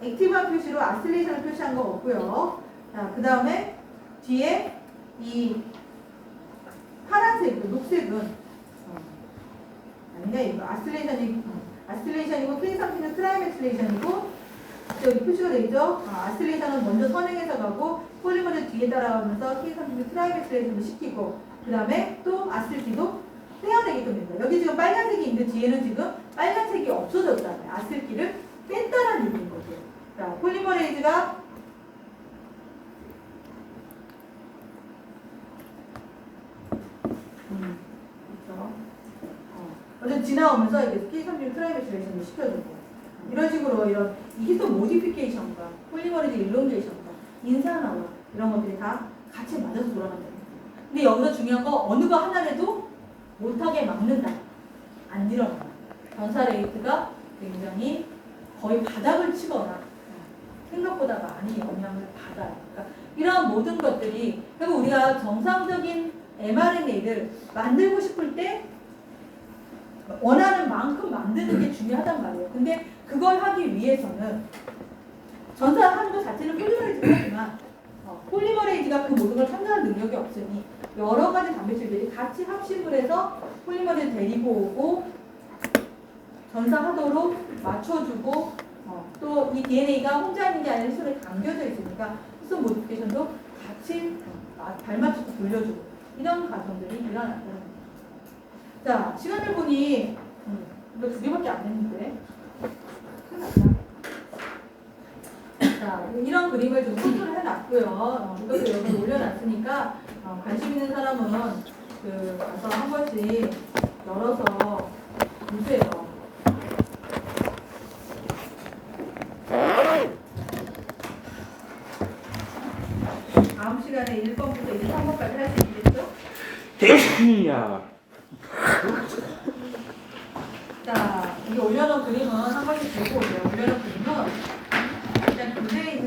액티브한 표시로 아세틸레이션을 표시한 거 없고요. 자, 그 다음에 뒤에 이 파란색, 녹색은 아니네, 이거 아세틸레이션이고 K3는 트라이메틸레이션이고 여기 표시가 되죠. 아세틸레이션은 먼저 선행해서 가고 폴리머리즈 뒤에 따라가면서 K3는 트라이메틸레이션을 시키고 그 다음에 또 아세틸기도 떼어내게끔 됩니다. 여기 지금 빨간색이 있는데 뒤에는 지금 빨간색이 없어졌잖아요. 아세틸기를 뺐다라는 폴리머레이즈가 그렇죠. 어쨌든 지나오면서 이게 P3 트라이메실레이션을 시켜주고 이런 식으로 이런 히스토 모디피케이션과 폴리머레이즈 일롱게이션과 인산화와 이런 것들이 다 같이 맞아서 돌아간다. 근데 여기서 중요한 거 어느 거 하나라도 못하게 막는다. 안 일어나. 전사 레이트가 굉장히 거의 바닥을 치거나 생각보다 많이 영향을 받아요. 그러니까 이런 모든 것들이 그리고 우리가 정상적인 mRNA를 만들고 싶을 때 원하는 만큼 만드는 게 중요하단 말이에요. 근데 그걸 하기 위해서는 전사하는 것 자체는 폴리머레이즈가 하지만 폴리머레이즈가 그 모든 걸 판단할 능력이 없으니 여러 가지 단백질들이 같이 합심을 해서 폴리머레이즈 데리고 오고 전사하도록 맞춰주고 또 이 DNA가 혼자 있는 게 아니라 히스톤에 감겨져 있으니까 히스톤 모디피케이션도 같이 발맞춰서 돌려주고 이런 과정들이 일어난다는 거예요. 자, 시간을 보니 이거 2개밖에 안 했는데 자, 이런 그림을 좀 포토를 해놨고요. 이것도 여기 올려놨으니까 관심 있는 사람은 가서 한 번씩 열어서 보세요. 다음 시간에 1번부터 23번까지 할 수 있겠죠? 야. 자, 이게 올려놓은 그림은 한 번씩 보고 오세요. 올려놓은 그림은 일단 교재에